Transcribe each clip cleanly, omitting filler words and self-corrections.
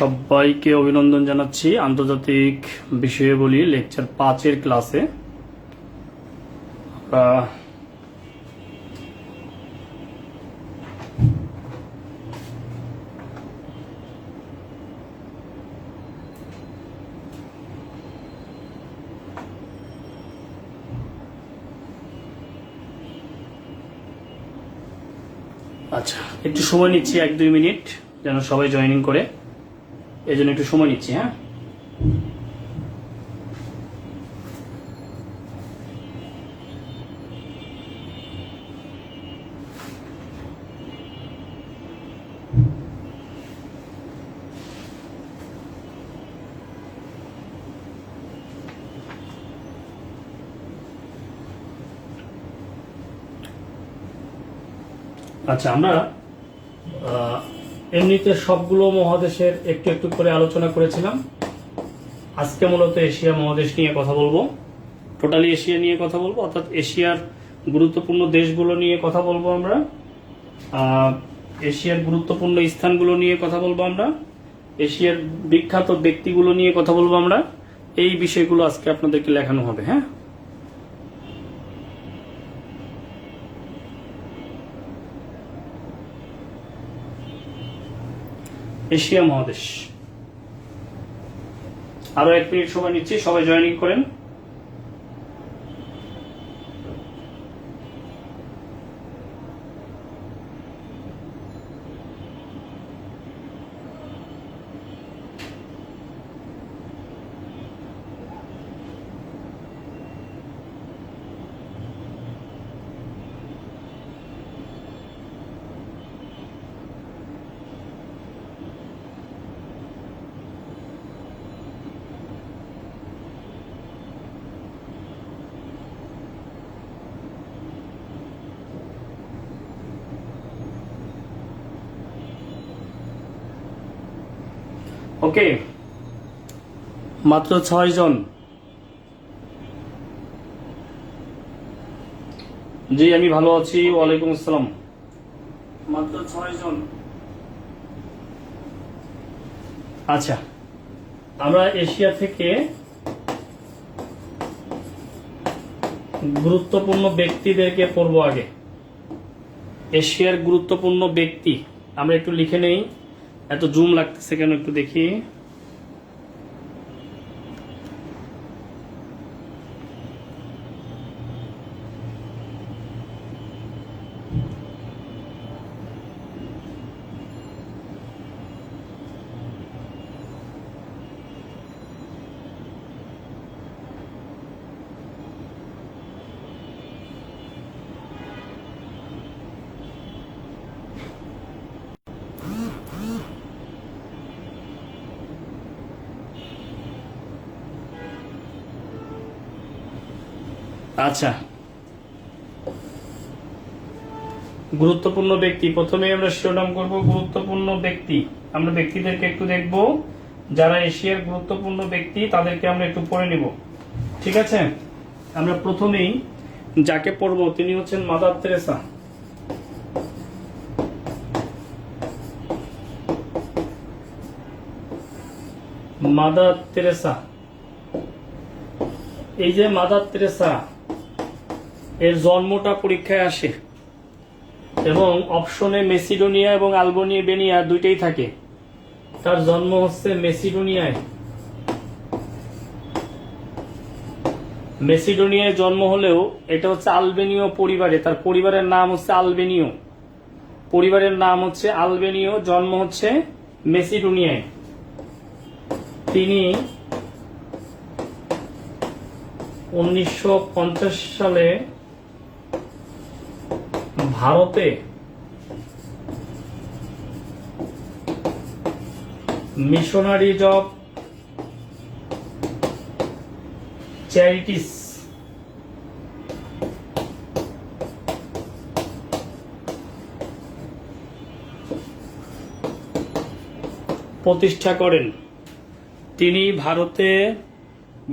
সবাইকে অভিনন্দন জানাচ্ছি আন্তর্জাতিক বিষয়াবলী লেকচার 5 ক্লাসে। আচ্ছা, একটু সময় নিচ্ছি 1-2 মিনিট যেন সবাই জয়েনিং করে, এই জন্য একটু সময় নিচ্ছি। হ্যাঁ, আচ্ছা, আমরা এমনিতে সবগুলো মহাদেশের একটু একটু করে আলোচনা করেছিলাম। আজকে মূলত এশিয়া মহাদেশ নিয়ে কথা বলবো, টোটালি এশিয়া নিয়ে কথা বলবো, অর্থাৎ এশিয়ার গুরুত্বপূর্ণ দেশগুলো নিয়ে কথা বলবো আমরা, এশিয়ার গুরুত্বপূর্ণ স্থানগুলো নিয়ে কথা বলবো আমরা, এশিয়ার বিখ্যাত ব্যক্তিগুলো নিয়ে কথা বলবো আমরা। এই বিষয়গুলো আজকে আপনাদেরকে লেখানো হবে। হ্যাঁ, এশিয়া মহাদেশ। আরো 1 মিনিট সময় নিচ্ছি, সবাই জয়েনিং করেন। ওকে, মাত্র 6 জন। জি, আমি ভালো আছি, ওয়ালাইকুম আসসালাম। মাত্র 6 জন। আচ্ছা, আমরা এশিয়া থেকে গুরুত্বপূর্ণ ব্যক্তিদেরকে পড়বো আগে। এশিয়ার গুরুত্বপূর্ণ ব্যক্তি আমরা একটু লিখে নেই। এত জুম লাগতেছে কেন, একটু দেখি। আচ্ছা, গুরুত্বপূর্ণ ব্যক্তি, প্রথমে আমরা শিরোনাম করব গুরুত্বপূর্ণ ব্যক্তি। আমরা ব্যক্তিদেরকে একটু দেখব, যারা এশিয়ার গুরুত্বপূর্ণ ব্যক্তি তাদেরকে আমরা একটু পড়ে নিব। ঠিক আছে, আমরা প্রথমেই যাকে পড়ব তিনি হচ্ছেন মাদার তেরেসা। মাদার তেরেসা, এই যে মাদার তেরেসা, এর জন্মটা পরীক্ষায় আসে এবং অপশনে মেসিডোনিয়া এবং আলবেনিয়া দুইটাই থাকে। তার জন্ম হচ্ছে মেসিডোনিয়ায়। মেসিডোনিয়ায় জন্ম হলেও এটা হচ্ছে আলবেনীয় পরিবারে, তার পরিবারের নাম হচ্ছে আলবেনীয়, পরিবারের নাম হচ্ছে আলবেনীয়, জন্ম হচ্ছে মেসিডোনিয়ায়। তিনি 1950 সালে ভারতে মিশনারিজ অফ চ্যারিটিস প্রতিষ্ঠা করেন। তিনি ভারতে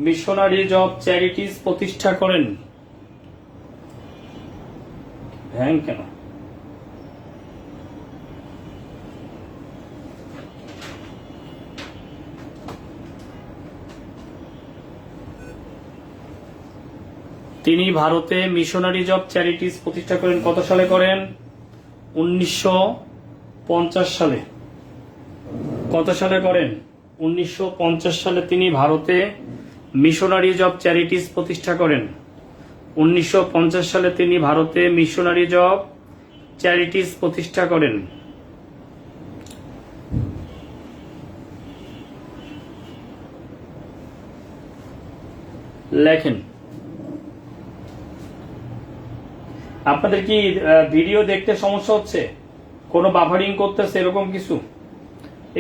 মিশনারিজ অফ চ্যারিটিস প্রতিষ্ঠা করেন। হ্যাঁ, কেন তিনি ভারতে মিশনারিজ অফ চ্যারিটিস প্রতিষ্ঠা করেন। কত সালে করেন? 1950 সালে। কত সালে করেন? 1950 সালে তিনি ভারতে মিশনারিজ অফ চ্যারিটিস প্রতিষ্ঠা করেন। 1950 সালে তিনি ভারতে মিশনারিজ অফ চ্যারিটিস প্রতিষ্ঠা করেন। লেখেন। আপনাদের কি ভিডিও দেখতে সমস্যা হচ্ছে? কোনো বাফারিং করতেছে এরকম কিছু?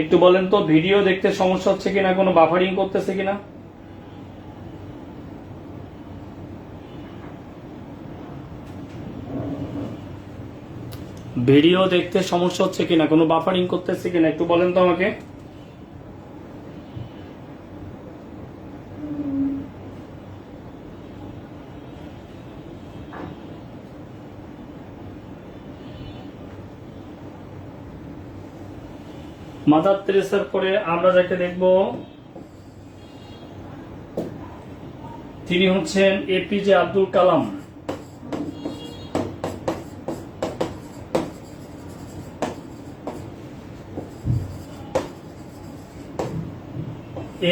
একটু বলেন তো, ভিডিও দেখতে সমস্যা হচ্ছে কিনা, কোনো বাফারিং করতেছে কিনা? ভিডিও দেখতে সমস্যা হচ্ছে কিনা, কোনো বাফারিং করতেছে কিনা একটু বলেন তো আমাকে। মাদার তেরেসার পরে আমরা যাকে দেখব তিনি হচ্ছেন APJ Abdul Kalam.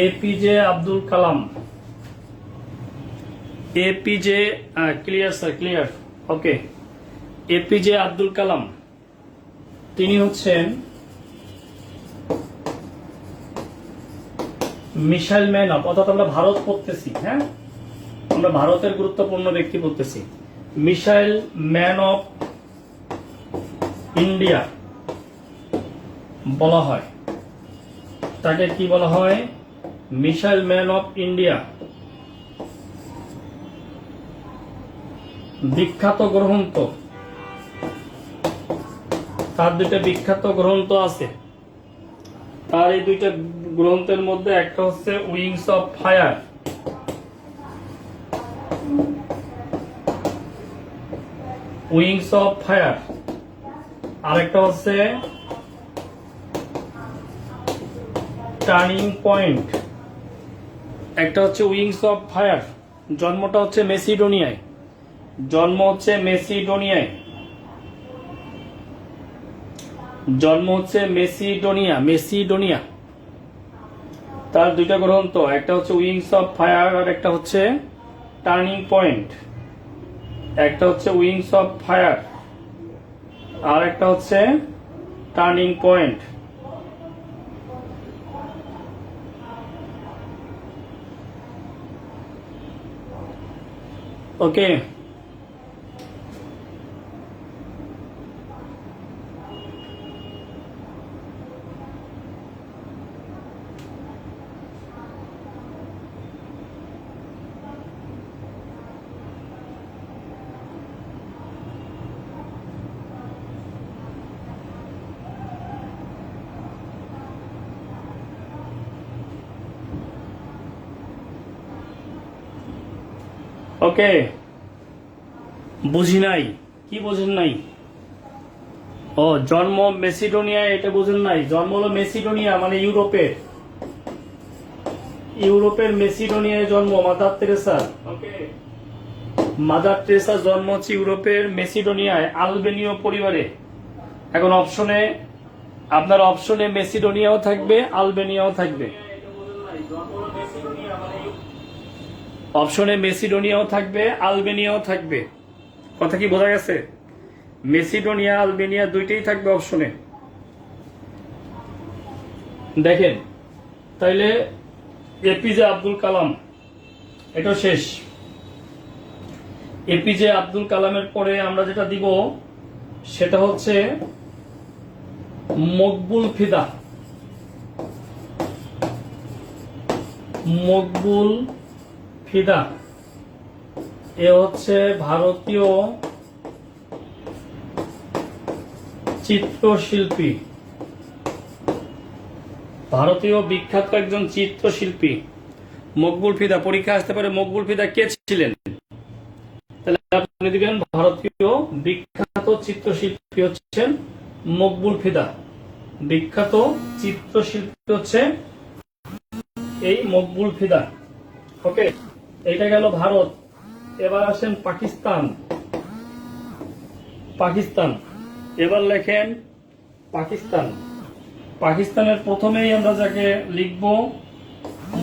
APJ Abdul Kalam. APJ clear sir, clear, ওকে। এপিজে আব্দুল কালাম তিনি হচ্ছেন মিসাইল ম্যান অফ, অর্থাৎ আমরা ভারত পড়তেছি, হ্যাঁ আমরা ভারতের গুরুত্বপূর্ণ ব্যক্তি বলতেছি। মিসাইল ম্যান অফ ইন্ডিয়া বলা হয় তাকে। কি বলা হয়? Missile man of India. বিখ্যাত গ্রন্থ, তার দুইটা বিখ্যাত গ্রন্থ আছে। তার এই দুইটা গ্রন্থের মধ্যে একটা হচ্ছে wings of fire, wings of fire, আরেকটা হচ্ছে টার্নিং পয়েন্ট। একটা হচ্ছে উইংস অফ ফায়ার, জন্মটা হচ্ছে মেসিডোনিয়ায়, জন্ম হচ্ছে মেসিডোনিয়ায়, জন্ম হচ্ছে মেসিডোনিয়া, মেসিডোনিয়া। তার দুইটা গ্রন্থ, একটা হচ্ছে উইংস অফ ফায়ার আর একটা হচ্ছে টার্নিং পয়েন্ট। একটা হচ্ছে উইংস অফ ফায়ার আর একটা হচ্ছে টার্নিং পয়েন্ট। ওকে, ওকে, বুঝি নাই। কি বোঝেন নাই? ও, জন্ম মেসিডোনিয়া, এটা বোঝেন নাই? জন্ম হলো মেসিডোনিয়া মানে ইউরোপের, ইউরোপের মেসিডোনিয়ায় জন্ম মাদার তেরেসা। ওকে, মাদার তেরেসার জন্ম হচ্ছে ইউরোপের মেসিডোনিয়ায়, আলবেনীয় পরিবারে। এখন অপশনে, আপনার অপশনে মেসিডোনিয়াও থাকবে, আলবেনিয়াও থাকবে। অপশনে মেসিডোনিয়াও থাকবে, আলবেনিয়াও থাকবে। কথা কি বোঝা গেছে? মেসিডোনিয়া, আলবেনিয়া দুইটাই থাকবে অপশনে। দেখেন, তাইলে এপিজে আব্দুল কালাম, এটা শেষ। এপিজে আব্দুল কালামের পরে আমরা যেটা দিব সেটা হচ্ছে মকবুল ফিদা। মকবুল ফিদা এ হচ্ছে ভারতীয় চিত্রশিল্পী, ভারতীয় বিখ্যাত একজন চিত্রশিল্পী মকবুল ফিদা। পরীক্ষা আসতে পারে মকবুল ফিদা কে ছিলেন, তাহলে আপনি দিবেন ভারতীয় বিখ্যাত চিত্রশিল্পী হচ্ছেন মকবুল ফিদা। বিখ্যাত চিত্রশিল্পী হচ্ছে এই মকবুল ফিদা। ওকে, এইটা গেল ভারত। এবার আসেন পাকিস্তান। পাকিস্তান, এবার লেখেন পাকিস্তান। পাকিস্তানের প্রথমেই আমরা যাকে লিখব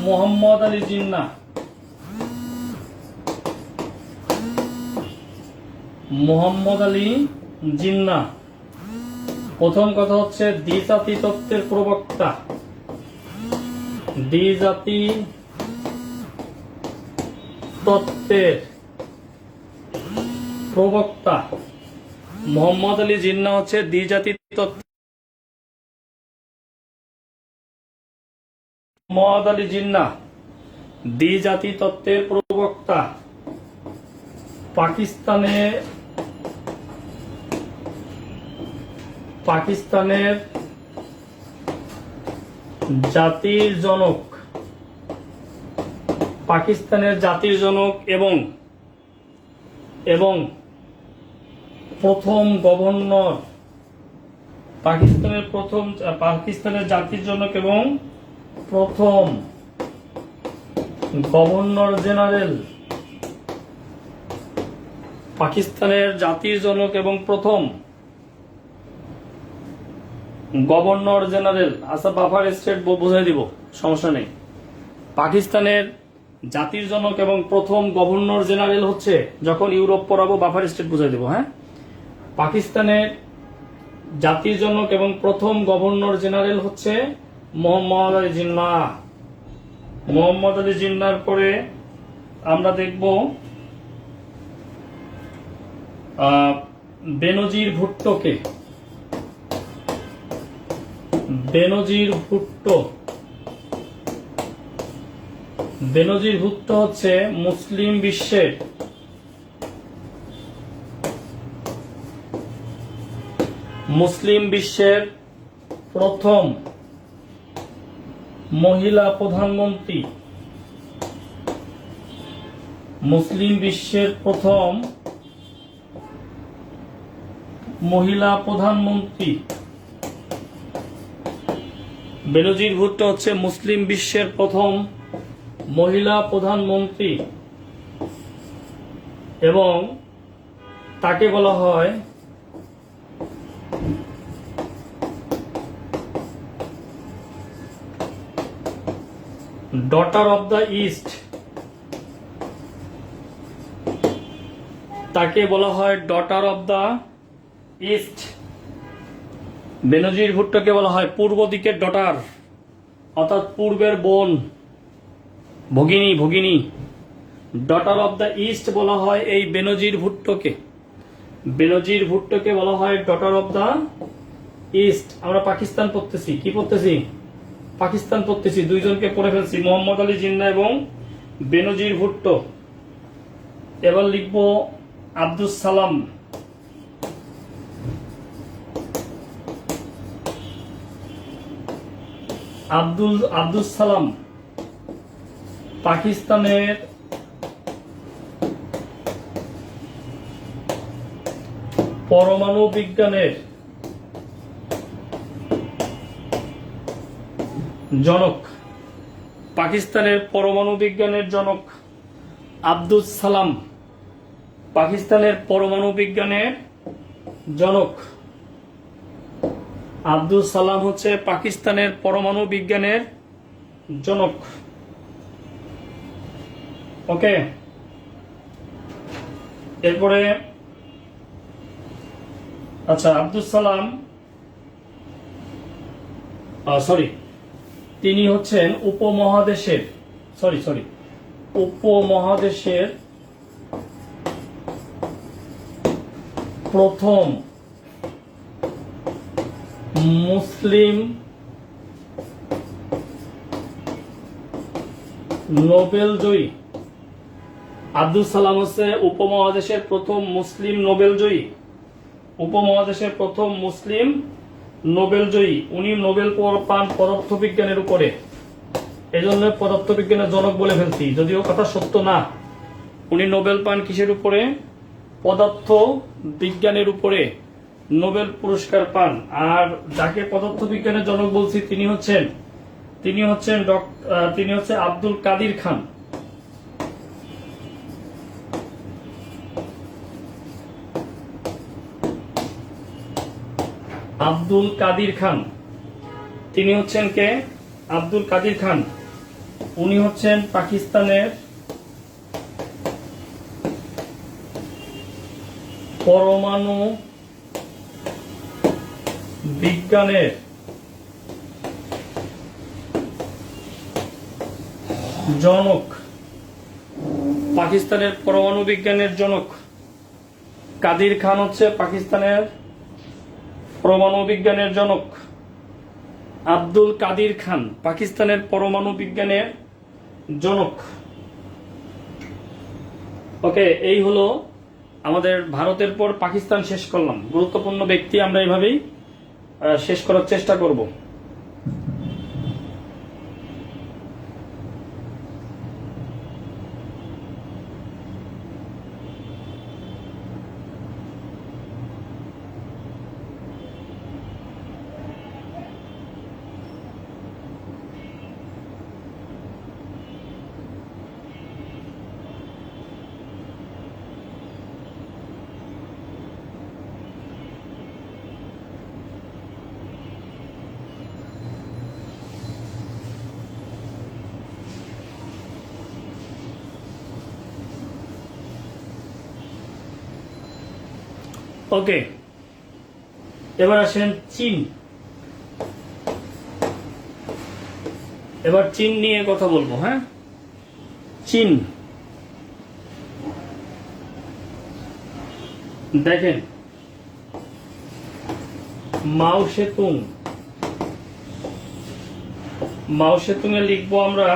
মোহাম্মদ আলী জিন্নাহ। মোহাম্মদ আলী জিন্নাহ। প্রথম কথা হচ্ছে দ্বিজাতি তত্ত্বের প্রবক্তা। দ্বিজাতি তত্ত্বের প্রবক্তা মোহাম্মদ আলী জিন্নাহ হচ্ছে দ্বিজাতি তত্ত্ব। মোহাম্মদ আলী জিন্নাহ দ্বিজাতি তত্ত্বের প্রবক্তা। পাকিস্তানের জাতির জনক। পাকিস্তানের জাতির জনক এবং প্রথম গভর্নর। পাকিস্তানের জাতির জনক এবং প্রথম গভর্নর জেনারেল। পাকিস্তানের জাতির জনক এবং প্রথম গভর্নর জেনারেল। আচ্ছা, বাফার স্টেট বোঝাই দিব, সমস্যা নেই। পাকিস্তানের জাতির জনক এবং প্রথম গভর্নর জেনারেল হচ্ছে, যখন ইউরোপ পড়াবো বাফার স্টেট বুঝাই দিব। হ্যাঁ, পাকিস্তানের জাতির জনক এবং প্রথম গভর্নর জেনারেল হচ্ছে মোহাম্মদ আলী জিন্নাহ। মোহাম্মদ আলী জিন্নাহর পরে আমরা দেখব বেনজির ভুট্টোকে। বেনজির ভুট্টো। বেনজির ভুট্টো হচ্ছে মুসলিম বিশ্বের প্রথম মহিলা প্রধানমন্ত্রী। মুসলিম বিশ্বের প্রথম মহিলা প্রধানমন্ত্রী। বেনজির ভুট্টো হচ্ছে মুসলিম বিশ্বের প্রথম মহিলা প্রধানমন্ত্রী এবং তাকে বলা হয় ডটার অব দ্য ইস্ট। তাকে বলা হয় ডটার অব দ্য ইস্ট। বেনজির ভুট্টোকে বলা হয় পূর্ব দিকের ডটার, অর্থাৎ পূর্বের বোন, ভগিনী। ডটার অব দ্য ইস্ট বলা হয় এই বেনজির ভুট্টোকে। বেনজির ভুট্টোকে বলা হয় ডটার অব দ্য ইস্ট। আমরা পাকিস্তান পড়তেছি, কি পড়তেছি? পাকিস্তান পড়তেছি। দুইজনকে পড়ে ফেলছি, মোহাম্মদ আলী জিন্নাহ এবং বেনজির ভুট্টো। এবার লিখব আব্দুস সালাম। আব্দুস সালাম পাকিস্তানের পরমাণু বিজ্ঞানের জনক। পাকিস্তানের পরমাণু বিজ্ঞানের জনক আব্দুস সালাম। পাকিস্তানের পরমাণু বিজ্ঞানের জনক আব্দুস সালাম হচ্ছে পাকিস্তানের পরমাণু বিজ্ঞানের জনক। ওকে, এরপরে আচ্ছা, আব্দুস সালাম তিনি হচ্ছেন উপমহাদেশের প্রথম মুসলিম নোবেল জয়ী। আব্দুস সালাম হচ্ছে উপমহাদেশের প্রথম মুসলিম নোবেল জয়ী। উপমহাদেশের প্রথম মুসলিম নোবেল জয়ী। উনি নোবেল পান পদার্থবিজ্ঞানের উপরে, এই জন্য পদার্থবিজ্ঞানের জনক বলে ফেলছি, যদিও কথা সত্য না। উনি নোবেল পান কিসের উপরে? পদার্থ বিজ্ঞানের উপরে নোবেল পুরস্কার পান। আর যাকে পদার্থবিজ্ঞানের জনক বলছি তিনি হচ্ছেন আব্দুল কাদির খান। আব্দুল কাদির খান। তিনি হচ্ছেন কে? আব্দুল কাদির খান। উনি হচ্ছেন পাকিস্তানের পরমাণু বিজ্ঞানের জনক। পাকিস্তানের পরমাণু বিজ্ঞানের জনক কাদির খান হচ্ছে পাকিস্তানের পরমাণু বিজ্ঞানের জনক। আব্দুল কাদির খান পাকিস্তানের পরমাণু বিজ্ঞানের জনক। ওকে, এই হলো আমাদের ভারতের পর পাকিস্তান শেষ করলাম। গুরুত্বপূর্ণ ব্যক্তি আমরা এইভাবেই শেষ করার চেষ্টা করব। ওকে, এবার আসেন চীন। এবার চীন নিয়ে কথা বলবো। হ্যাঁ, চীন দেখেন, মাও সেতুং। মাও সেতুং এ লিখবো আমরা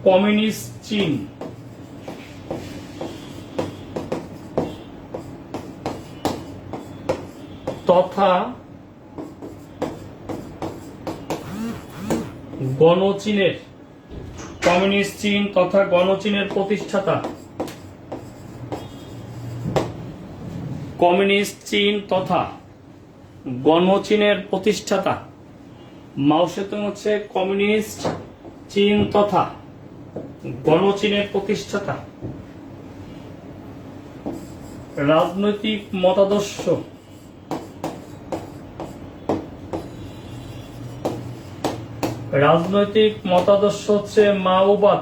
কমিউনিস্ট চীন। তথা গণচীনের, কমিউনিস্ট চীন তথা গণচীনের প্রতিষ্ঠাতা। কমিউনিস্ট চীন তথা গণচীনের প্রতিষ্ঠাতা মাও সেতুং হচ্ছে কমিউনিস্ট চীন তথা গণচীনের প্রতিষ্ঠাতা। রাজনৈতিক মতাদর্শ, রাজনৈতিক মতাদর্শ হচ্ছে মাওবাদ।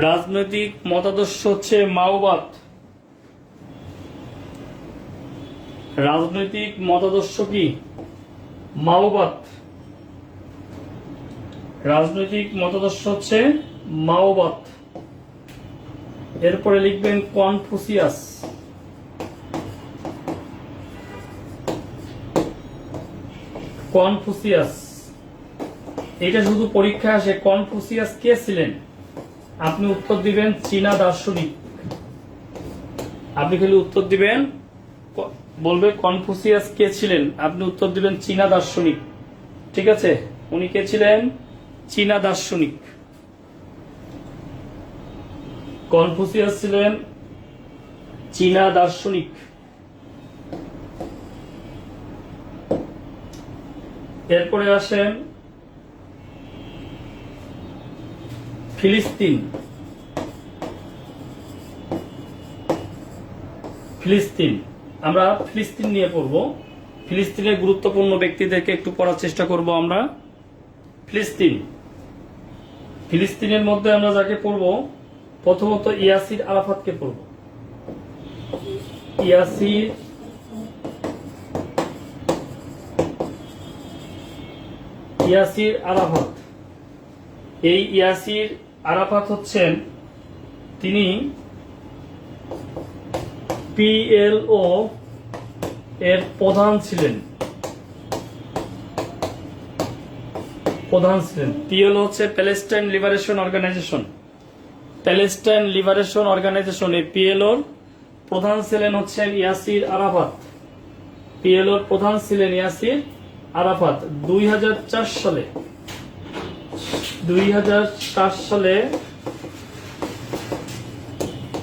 রাজনৈতিক মতাদর্শ হচ্ছে মাওবাদ। রাজনৈতিক মতাদর্শ কি? মাওবাদ। রাজনৈতিক মতাদর্শ হচ্ছে মাওবাদ। এরপরে লিখবেন কনফুসিয়াস। কনফুসিয়াস, এটা শুধু পরীক্ষায় আসে। কনফুসিয়াস কে ছিলেন? আপনি উত্তর দিবেন চীনা দার্শনিক। আপনি খালি উত্তর দিবেন, বলবে কনফুসিয়াস কে ছিলেন, আপনি উত্তর দিবেন চীনা দার্শনিক। ঠিক আছে, উনি কে ছিলেন? চীনা দার্শনিক। কনফুসিয়াস ছিলেন চীনা দার্শনিক। এরপরে আসেন ফিলিস্তিন। ফিলিস্তিন, আমরা ফিলিস্তিন নিয়ে পড়ব। ফিলিস্তিনের গুরুত্বপূর্ণ ব্যক্তিদেরকে একটু পড়ার চেষ্টা করব আমরা। ফিলিস্তিন, ফিলিস্তিনের মধ্যে আমরা যাকে পড়ব, প্রথমত ইয়াসির আরাফাতকে পড়ব। ইয়াসির আরাফাত। এই ইয়াসির আরাফাত হচ্ছেন, তিনি পিএলও এর প্রধান ছিলেন। পিএলও হচ্ছে Palestine Liberation Organisation. Palestine Liberation Organisation, এই পিএলওর প্রধান ছিলেন হচ্ছেন ইয়াসির আরাফাত। পিএলওর প্রধান ছিলেন ইয়াসির আরাফাত। 2004 সালে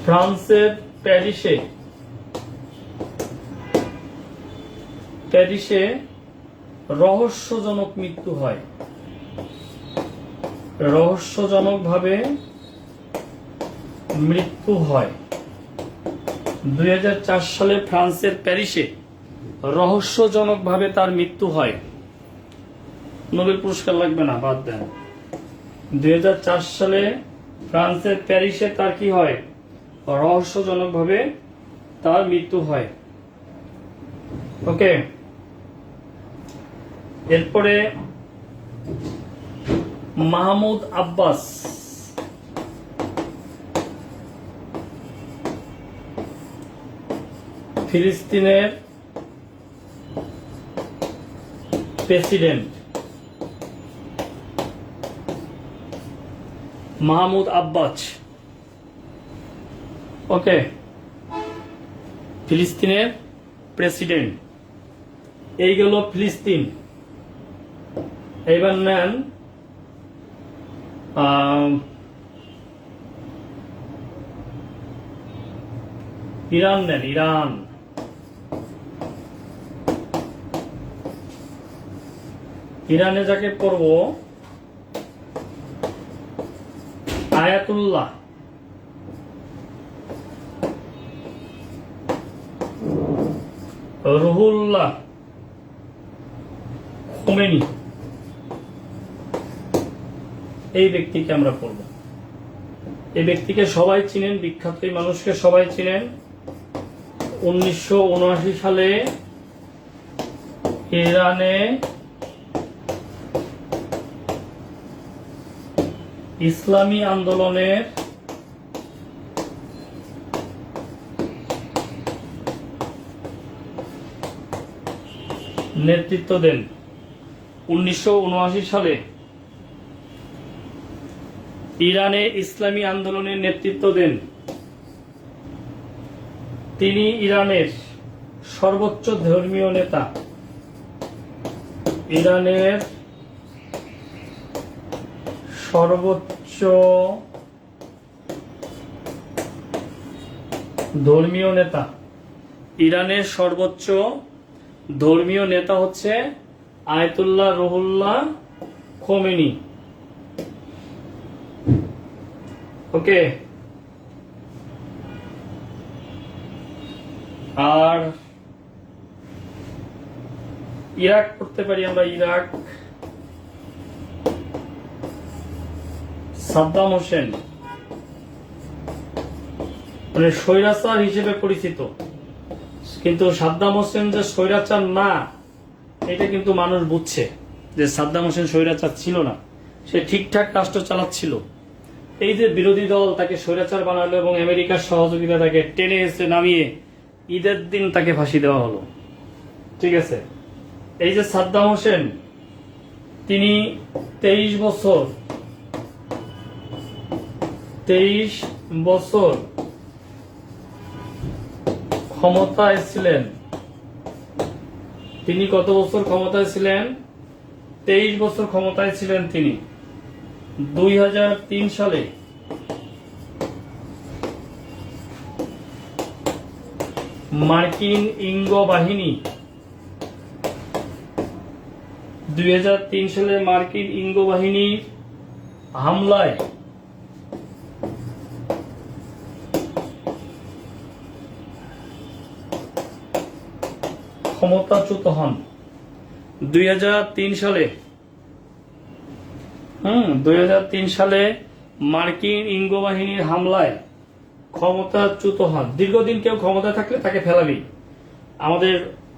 ফ্রান্সের প্যারিসে রহস্যজনক মৃত্যু হয়। রহস্যজনকভাবে মৃত্যু হয় 2004 সালে ফ্রান্সের প্যারিসে রহস্যজনকভাবে তার মৃত্যু হয়। নোবেল পুরস্কার লাগবে না, বাদ দেন। 2004 সালে ফ্রান্সের প্যারিসে তার কি হয়? রহস্যজনকভাবে তার মৃত্যু হয়। ওকে, এরপরে মাহমুদ আব্বাস, ফিলিস্তিনের প্রেসিডেন্ট। মাহমুদ আব্বাস, ওকে, ফিলিস্তিনের প্রেসিডেন্ট। এই গেল ফিলিস্তিন। এবার নেন ইরান, নেন ইরান। ইরানে যাকে পড়ব আয়াতুল্লাহ রুহুল্লাহ খোমেনি, এই ব্যক্তিকে আমরা পড়ব। এই ব্যক্তিকে সবাই চিনেন, বিখ্যাত এই মানুষকে সবাই চিনেন। 1979 সালে ইরানে ইসলামী আন্দোলনের নেতৃত্ব দেন। 1979 সালে ইরানে ইসলামী আন্দোলনের নেতৃত্ব দেন। তিনি ইরানের সর্বোচ্চ ধর্মীয় নেতা। ইরানের সর্বোচ্চ ধর্মীয় নেতা। ইরানের সর্বোচ্চ ধর্মীয় নেতা হচ্ছে আয়াতুল্লাহ রুহুল্লাহ খোমেনি। ওকে, আর ইরাক পড়তে পারি আমরা। ইরাক সাদ্দাম হোসেন, মানে স্বৈরাচার হিসেবে পরিচিত, কিন্তু সাদ্দাম হোসেন যে স্বৈরাচার না এটা কিন্তু মানুষ বুঝছে যে সাদ্দাম হোসেন স্বৈরাচার ছিল না, সে ঠিকঠাক রাষ্ট্র চালাচ্ছিল। এই যে বিরোধী দল তাকে স্বৈরাচার বানালো এবং আমেরিকার সহযোগিতা তাকে টেনে এসে নামিয়ে ঈদের দিন তাকে ফাঁসি দেওয়া হলো। ঠিক আছে, এই যে সাদ্দাম হোসেন, তিনি 23 বছর ক্ষমতায় ছিলেন। তিনি কত বছর ক্ষমতায় ছিলেন? 23 বছর ক্ষমতায় ছিলেন তিনি। 2003 সালে মার্কিন ইঙ্গ বাহিনী 2003 সালে মার্কিন ইঙ্গ বাহিনীর হামলায় ক্ষমতাচ্যুত হন। 2003 সালে 2003 সালে মার্কিন ইঙ্গ বাহিনীর হামলায় ক্ষমতাচ্যুত হন। দীর্ঘদিন কেউ ক্ষমতায় থাকলে তাকে ফেলাবি। আমাদের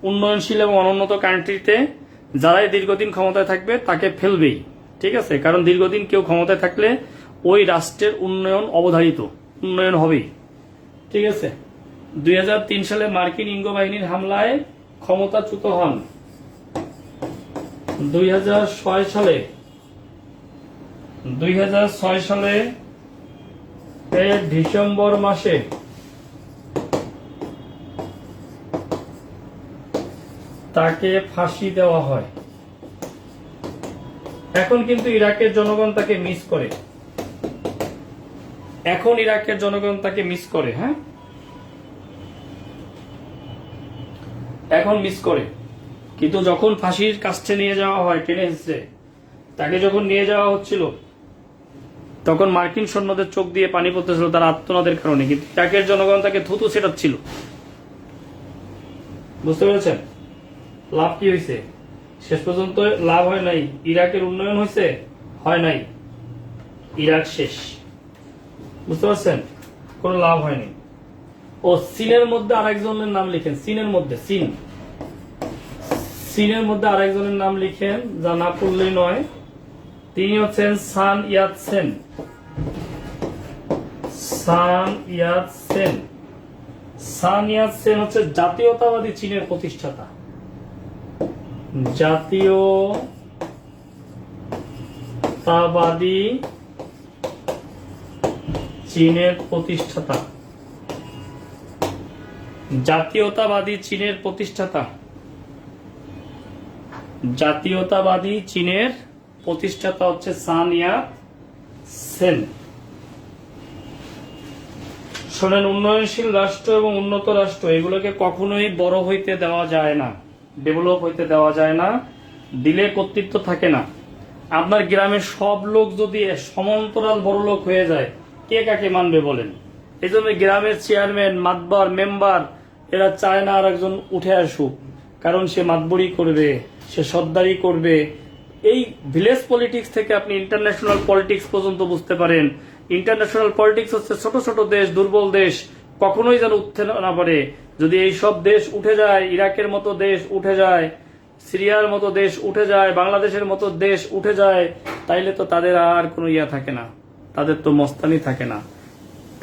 উন্নয়নশীল এবং অনুন্নত কান্ট্রিতে যারাই দীর্ঘদিন ক্ষমতায় থাকবে তাকে ফেলবেই। ঠিক আছে, কারণ দীর্ঘদিন কেউ ক্ষমতায় থাকলে ওই রাষ্ট্রের উন্নয়ন অবধারিত, উন্নয়ন হবেই। ঠিক আছে, 2003 সালে মার্কিন ইঙ্গ বাহিনীর হামলায় ক্ষমতাচ্যুত হন। 2006 সালে ডিসেম্বর মাসে তাকে ফাঁসি দেওয়া হয়। এখন কিন্তু ইরাকের জনগণ তাকে মিস করে। এখন ইরাকের জনগণ তাকে মিস করে। হ্যাঁ, এখন মিস করে, কিন্তু যখন ফাঁসির কাছে নিয়ে যাওয়া হয়, টেনে এসেছে, তাকে যখন নিয়ে যাওয়া হচ্ছিল তখন মার্কিন সৈন্যদের চোখ দিয়ে পানি পড়তেছিল তার আত্মনাদের কারণে, কিন্তু ইরাকের জনগণ তাকে থুতু ছেটাচ্ছিল। বুঝতে পেরেছেন? লাভ কি হয়েছে? শেষ পর্যন্ত লাভ হয় নাই। ইরাকের উন্নয়ন হয়েছে? হয় নাই। ইরাক শেষ। বুঝতে পারছেন? কোনো লাভ হয়নি। ও চীনের মধ্যে আরেকজনের নাম লিখেন। চীনের মধ্যে চীনের মধ্যে আরেকজনের নাম লিখেন, যা না পড়লেই নয়। তিনি হচ্ছেন সান ইয়াতসেন। সান ইয়াতসেন। সান ইয়াতসেন হচ্ছে জাতীয়তাবাদী চীনের প্রতিষ্ঠাতা। জাতীয়তাবাদী চীনের প্রতিষ্ঠাতা। জাতীয়তাবাদী চীনের প্রতিষ্ঠাতা। জাতীয়তাবাদী চীনের প্রতিষ্ঠাতা হচ্ছে সান ইয়াতসেন। শোনেন, উন্নয়নশীল রাষ্ট্র এবং উন্নত রাষ্ট্র এগুলোকে কখনোই বড় হইতে দেওয়া যায় না, ডেভেলপ হইতে দেওয়া যায় না। দিলে কর্তৃত্ব থাকে না। আপনার গ্রামের সব লোক যদি সমান্তরাল বড় লোক হয়ে যায়, কে কাকে মানবে বলেন? এই জন্য গ্রামের চেয়ারম্যান, মাতবার, মেম্বার এরা চায় না আর একজন উঠে আসুক, কারণ সে মাতবরি করবে, সে সর্দারি করবে। এই ভিলেজ পলিটিক্স থেকে আপনি ইন্টারন্যাশনাল পলিটিক্স পর্যন্ত বুঝতে পারেন। ইন্টারন্যাশনাল পলিটিক্স হচ্ছে ছোট ছোট দেশ, দুর্বল দেশ কখনোই যেন উঠতে না পারে। যদি এই সব দেশ উঠে যায়, ইরাকের মতো দেশ উঠে যায়, সিরিয়ার মতো দেশ উঠে যায়, বাংলাদেশের মতো দেশ উঠে যায়, তাইলে তো তাদের আর কোনো ইয়া থাকে না, তাদের তো মস্তানি থাকে না,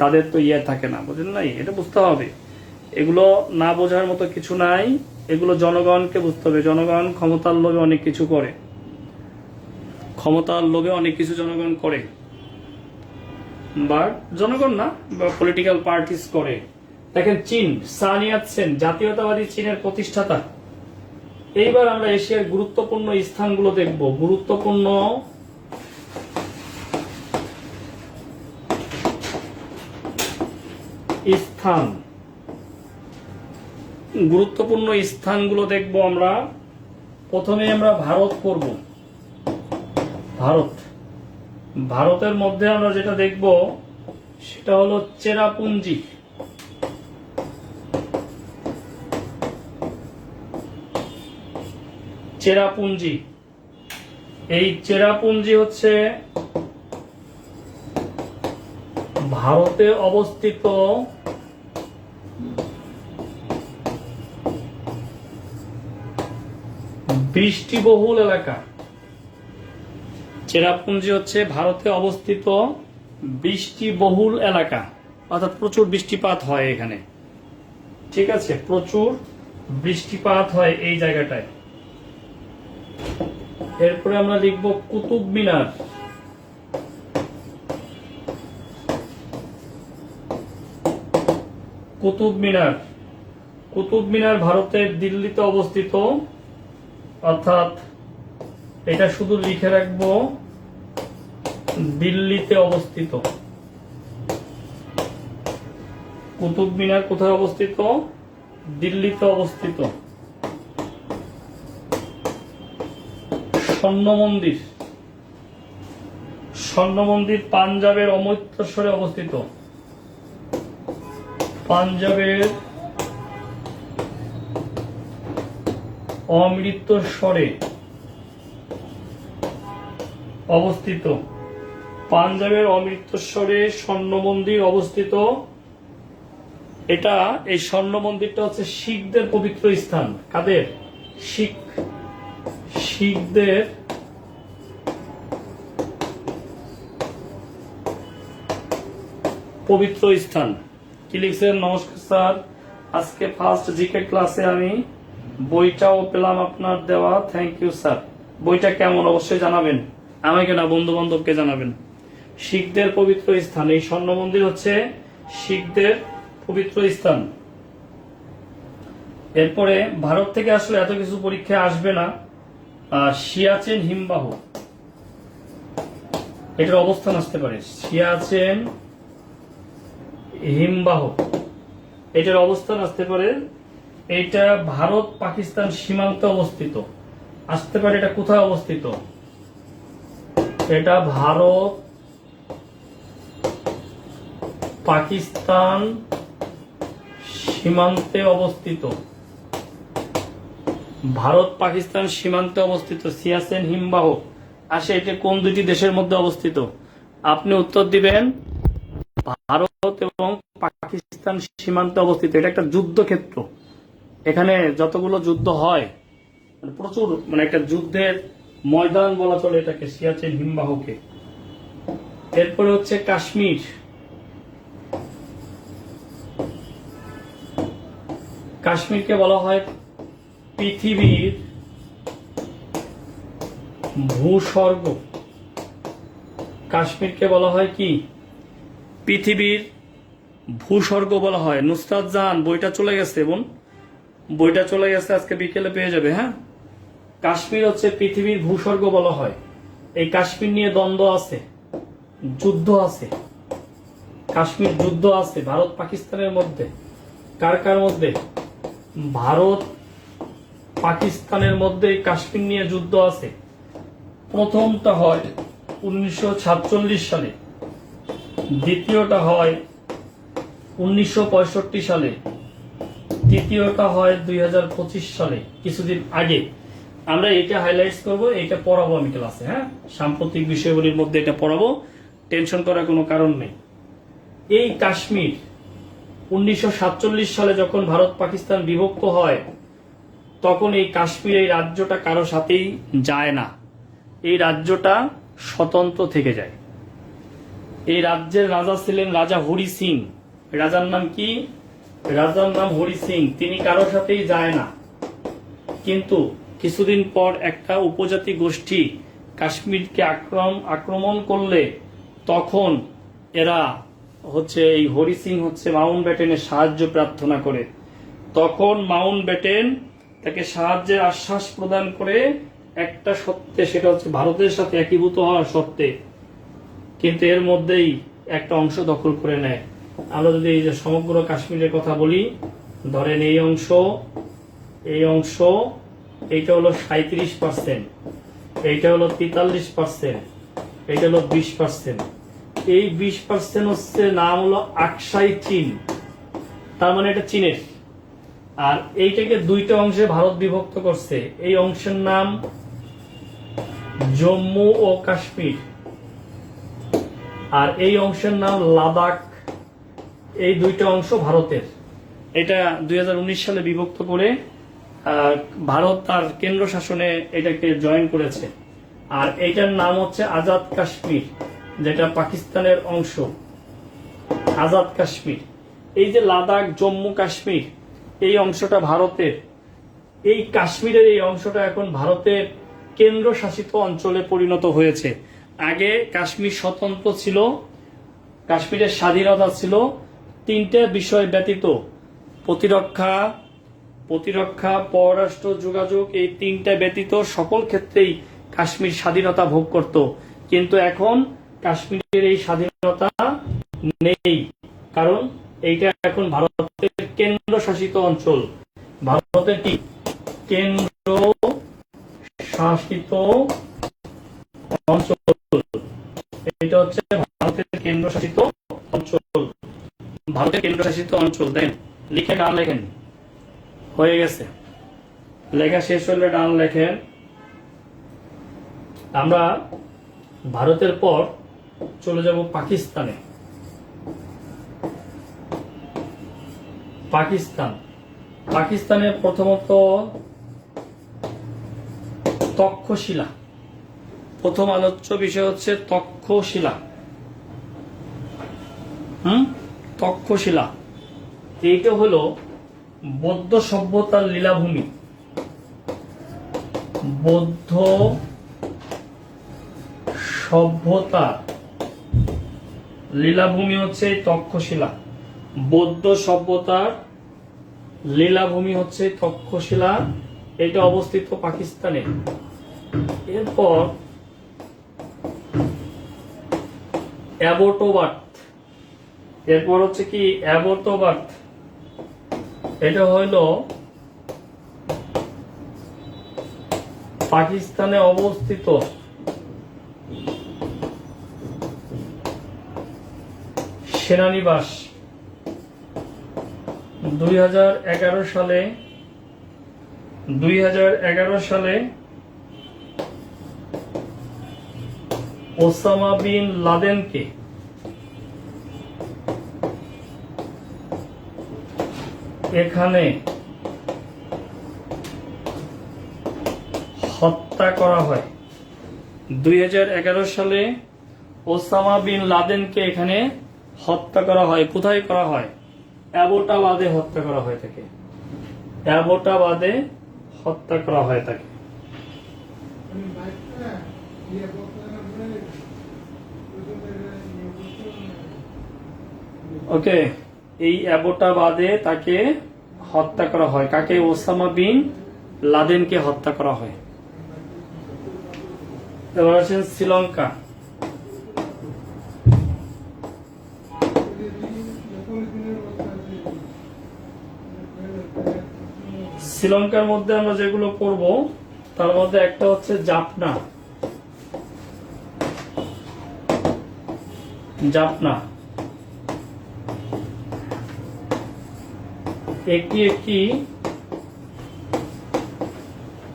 তাদের তো ইয়া থাকে না। বুঝলেন নাই? এটা বুঝতে হবে। এগুলো না বোঝার মতো কিছু নাই। এগুলো জনগণকে বুঝতে হবে। জনগণ ক্ষমতার লোভে অনেক কিছু করে। ক্ষমতার লোভে অনেক কিছু জনগণ করে, বাট জনগণ না, পলিটিক্যাল পার্টিস করে। দেখেন, চীন, সান ইয়াতসেন জাতীয়তাবাদী চীনের প্রতিষ্ঠাতা। এইবার আমরা এশিয়ার গুরুত্বপূর্ণ স্থানগুলো দেখব। গুরুত্বপূর্ণ স্থান, গুরুত্বপূর্ণ স্থানগুলো দেখব আমরা। প্রথমে আমরা ভারত পড়ব। ভারত, ভারতের মধ্যে আমরা যেটা দেখব সেটা হলো চেরাপুঞ্জি। চেরাপুঞ্জি, এই চেরাপুঞ্জি হচ্ছে ভারতে অবস্থিত বৃষ্টিবহুল এলাকা। চেরাপুঞ্জি হচ্ছে ভারতে অবস্থিত বৃষ্টিবহুল এলাকা, অর্থাৎ প্রচুর বৃষ্টিপাত হয় এখানে। ঠিক আছে, প্রচুর বৃষ্টিপাত হয় এই জায়গাটায়। এরপরে আমরা লিখব কুতুব মিনার। কুতুব মিনার, কুতুব মিনার ভারতের দিল্লিতে অবস্থিত, অর্থাৎ এটা শুধু লিখে রাখবো দিল্লিতে অবস্থিত। কুতুব মিনার কোথায় অবস্থিত? দিল্লিতে অবস্থিত। স্বর্ণ মন্দির, স্বর্ণ মন্দির পাঞ্জাবের অমৃতসরে অবস্থিত। পাঞ্জাবের অমৃতসরে অবস্থিত। পাঞ্জাবের অমৃতসরে স্বর্ণ মন্দির অবস্থিত। এটা, এই স্বর্ণ মন্দিরটা হচ্ছে শিখদের পবিত্র স্থান। কাদের? শিখদের পবিত্র স্থান। কি লিখছেন? নমস্কার স্যার, আজকে ফার্স্ট জিকে ক্লাসে আমি বইটাও পেলাম আপনার দেওয়া, থ্যাংক ইউ স্যার। বইটা কেমন অবশ্যই জানাবেন, আমাকে না বন্ধু বান্ধবকে জানাবেন। শিখদের পবিত্র স্থান, এই স্বর্ণ মন্দির হচ্ছে শিখদের পবিত্র স্থান। এরপরে ভারত থেকে আসলে এত কিছু পরীক্ষায় আসবে না। সিয়াচেন হিমবাহ, এটার অবস্থান আসতে পারে। সিয়াচেন হিমবাহ, এটার অবস্থান আসতে পারে। এটা ভারত পাকিস্তান সীমান্তে অবস্থিত, আসতে পারে। এটা কোথায় অবস্থিত? এটা ভারত পাকিস্তান সীমান্তে অবস্থিত। ভারত পাকিস্তান সীমান্তে অবস্থিত সিয়াচেন হিমবাহ আসে, এটা কোন দুটি দেশের মধ্যে অবস্থিত? আপনি উত্তর দিবেন ভারত এবং পাকিস্তান সীমান্তে অবস্থিত। এটা একটা যুদ্ধক্ষেত্র, এখানে যতগুলো যুদ্ধ হয় প্রচুর, একটা যুদ্ধের ময়দান বলা চলে এটাকে, সিয়াচেন হিমবাহকে। এরপরে হচ্ছে কাশ্মীর। কাশ্মীরকে বলা হয় পৃথিবীর ভূস্বর্গ। কাশ্মীরকে বলা হয় কি? পৃথিবীর ভূস্বর্গ বলা হয়। নুসরাত জাহান বইটা চলে গেছে, এবং বইটা চলে গেছে, আজকে বিকেলে পেয়ে যাবে। হ্যাঁ, কাশ্মীর হচ্ছে পৃথিবীর ভূস্বর্গ বলা হয়। এই কাশ্মীর নিয়ে দ্বন্দ্ব আছে, যুদ্ধ আছে। কাশ্মীর যুদ্ধ আছে ভারত পাকিস্তানের মধ্যে। কার কার মধ্যে? ভারত পাকিস্তানের মধ্যে কাশ্মীর নিয়ে যুদ্ধ আছে। প্রথমটা হয় 1946 সালে, দ্বিতীয়টা হয় 1965 সালে, তৃতীয়টা হয় 2025 সালে, কিছুদিন আগে। আমরা এটা হাইলাইটস করব, এটা পড়াবো আমি ক্লাসে। হ্যাঁ, সাম্প্রতিক বিষয়গুলির মধ্যে এটা পড়াবো, টেনশন করার কোনো কারণ নেই। এই কাশ্মীর 1947 সালে যখন ভারত পাকিস্তান বিভক্ত হয়, তখন এই কাশ্মীর, এই রাজ্যটা কারো সাথেই যায় না। এই রাজ্যটা স্বতন্ত্র থেকে যায়। এই রাজ্যের রাজা ছিলেন রাজা হরি সিং। রাজার নাম কি? রাজার নাম হরি সিং। তিনি কারো সাথেই যায় না। কিন্তু কিছুদিন পর একটা উপজাতি গোষ্ঠী কাশ্মীরকে আক্রমণ করলে তখন এরা এই হরি সিং মাউন্ট ব্যাটেনের সাহায্য প্রার্থনা করে। তখন মাউন্ট ব্যাটেন তাকে সাহায্যের আশ্বাস প্রদান করে একটা সত্ত্বে, সেটা হচ্ছে ভারতের সাথে একীভূত হওয়ার সত্ত্বে, কিন্তু এর মধ্যেই একটা অংশ দখল করে নেয়। আমরা যদি এই যে সমগ্র কাশ্মীরের কথা বলি, ধরেন এই অংশ, এইটা হলো 37%, এইটা হলো 43%, এইটা হলো 20%। এই 20% হচ্ছে নাম হলো আকসাই চীন, তার মানে এটা চীনের। আর এইটাকে দুইটা অংশে ভারত বিভক্ত করছে। এই অংশের নাম জম্মু ও কাশ্মীর, আর এই অংশের নাম লাদাখ। এই দুইটা অংশ ভারতের। এটা 2019 সালে বিভক্ত করে ভারত তার কেন্দ্র শাসনে এটাকে জয়েন করেছে। আর এইটার নাম হচ্ছে আজাদ কাশ্মীর, যেটা পাকিস্তানের অংশ। আজাদ কাশ্মীর। এই যে লাদাখ, জম্মু কাশ্মীর, এই অংশটা ভারতের। এই কাশ্মীরের এই অংশটা এখন ভারতের কেন্দ্র শাসিত অঞ্চলে পরিণত হয়েছে। আগে কাশ্মীর স্বতন্ত্র ছিল, কাশ্মীরের স্বাধীনতা ছিল। তিনটে বিষয় ব্যতীত, প্রতিরক্ষা, পররাষ্ট্র যোগাযোগ, এই তিনটা ব্যতীত সকল ক্ষেত্রেই কাশ্মীর স্বাধীনতা ভোগ করত। কিন্তু এখন কাশ্মীরের এই স্বাধীনতা নেই, কারণ এইটা এখন ভারতের কেন্দ্র শাসিত অঞ্চল। ভারতের কি কেন্দ্র শাসিত অঞ্চল, এটা হচ্ছে ভারতের কেন্দ্র শাসিত অঞ্চল। ভারতের কেন্দ্র শাসিত অঞ্চল। দেন লিখে ডান লেখেন, হয়ে গেছে, লেখা শেষ হলে ডান লেখেন। আমরা ভারতের পর চলে যাব পাকিস্তানে। পাকিস্তানে প্রথমত তক্ষশিলা। প্রথম আলোচ্য বিষয় হচ্ছে তক্ষশিলা। তক্ষশিলা এইটা হলো বৌদ্ধ সভ্যতার লীলাভূমি। বৌদ্ধ সভ্যতার লীলাভূমি হচ্ছে তক্ষশিলা। বৌদ্ধ সভ্যতার লীলাভূমি হচ্ছে তক্ষশিলা। এটা অবস্থিত পাকিস্তানে। এরপর অ্যাবোটাবাদ। এরপর হচ্ছে কি অ্যাবোটাবাদ, এটা হইল পাকিস্তানে অবস্থিত সেনানিবাস। 2011 সালে 2011 সালে ওসামা বিন লাদেনকে এখানে হত্যা করা হয়। 2011 সালে ওসামা বিন লাদেনকে এখানে হত্যা করা হয়। কোথায় করা হয়? অ্যাবোটাবাদে হত্যা করা হয় তাকে। অ্যাবোটাবাদে হত্যা করা হয় তাকে। ওকে, এই অ্যাবোটাবাদে তাকে হত্যা করা হয়। কাকে? ওসামা বিন লাদেনকে হত্যা করা হয়। এবার আছেন শ্রীলঙ্কা। শ্রীলঙ্কার মধ্যে আমরা যেগুলো করব তার মধ্যে একটা হচ্ছে জাফনা। জাফনা একটি একটি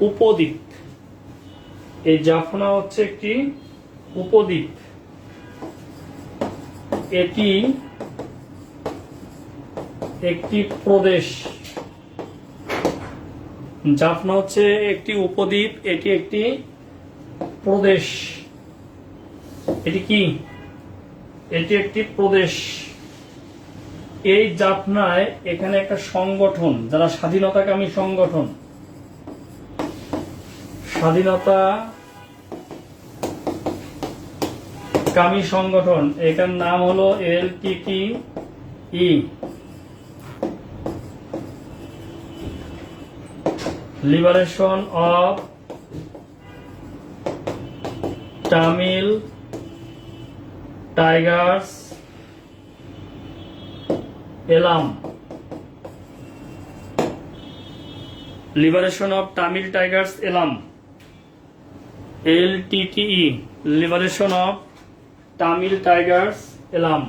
উপদ্বীপ। এই জাফনা হচ্ছে একটি উপদ্বীপ। এটি একটি প্রদেশ। জাফনা হচ্ছে একটি উপদ্বীপ, এটি একটি প্রদেশ। এটি কি? এটি একটি প্রদেশ। এই জাফনায় এখানে একটা সংগঠন, যারা স্বাধীনতাকামী সংগঠন, স্বাধীনতাকামী সংগঠন, এটার নাম হলো LTTE, Liberation of Tamil Tigers Eelam. Liberation of Tamil Tigers Eelam, LTTE, Liberation of Tamil Tigers Eelam.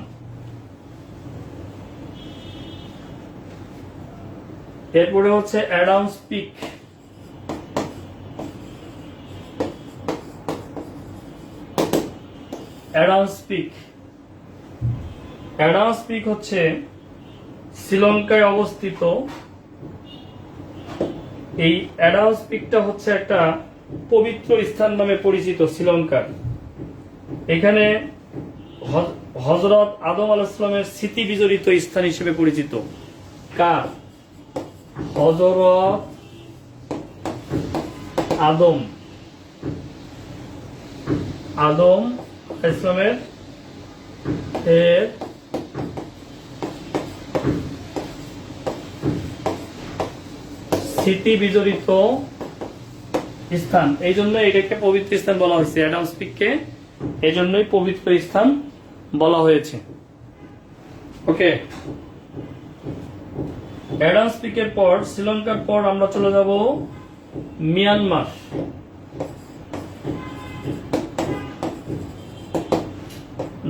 এরপরে হচ্ছে Adam's Peak. Adam's Peak, Adam's Peak হচ্ছে শ্রীলঙ্কায় অবস্থিত। এই অ্যাডামস পিকটা হচ্ছে একটা পবিত্র স্থান নামে পরিচিত শ্রীলঙ্কার। এখানে হযরত আদম আলাইহিস সালামের স্মৃতি বিজড়িত স্থান হিসেবে পরিচিত। কার? হযরত আদম ইসলামের স্মৃতি বিজড়িত স্থান। এই জন্য এটা একটা পবিত্র স্থান বলা হয়েছে। অ্যাডামস পিককে এই জন্যই পবিত্র স্থান বলা হয়েছে। ওকে, অ্যাডামস পিকের পর, শ্রীলঙ্কার পর আমরা চলে যাব মিয়ানমার।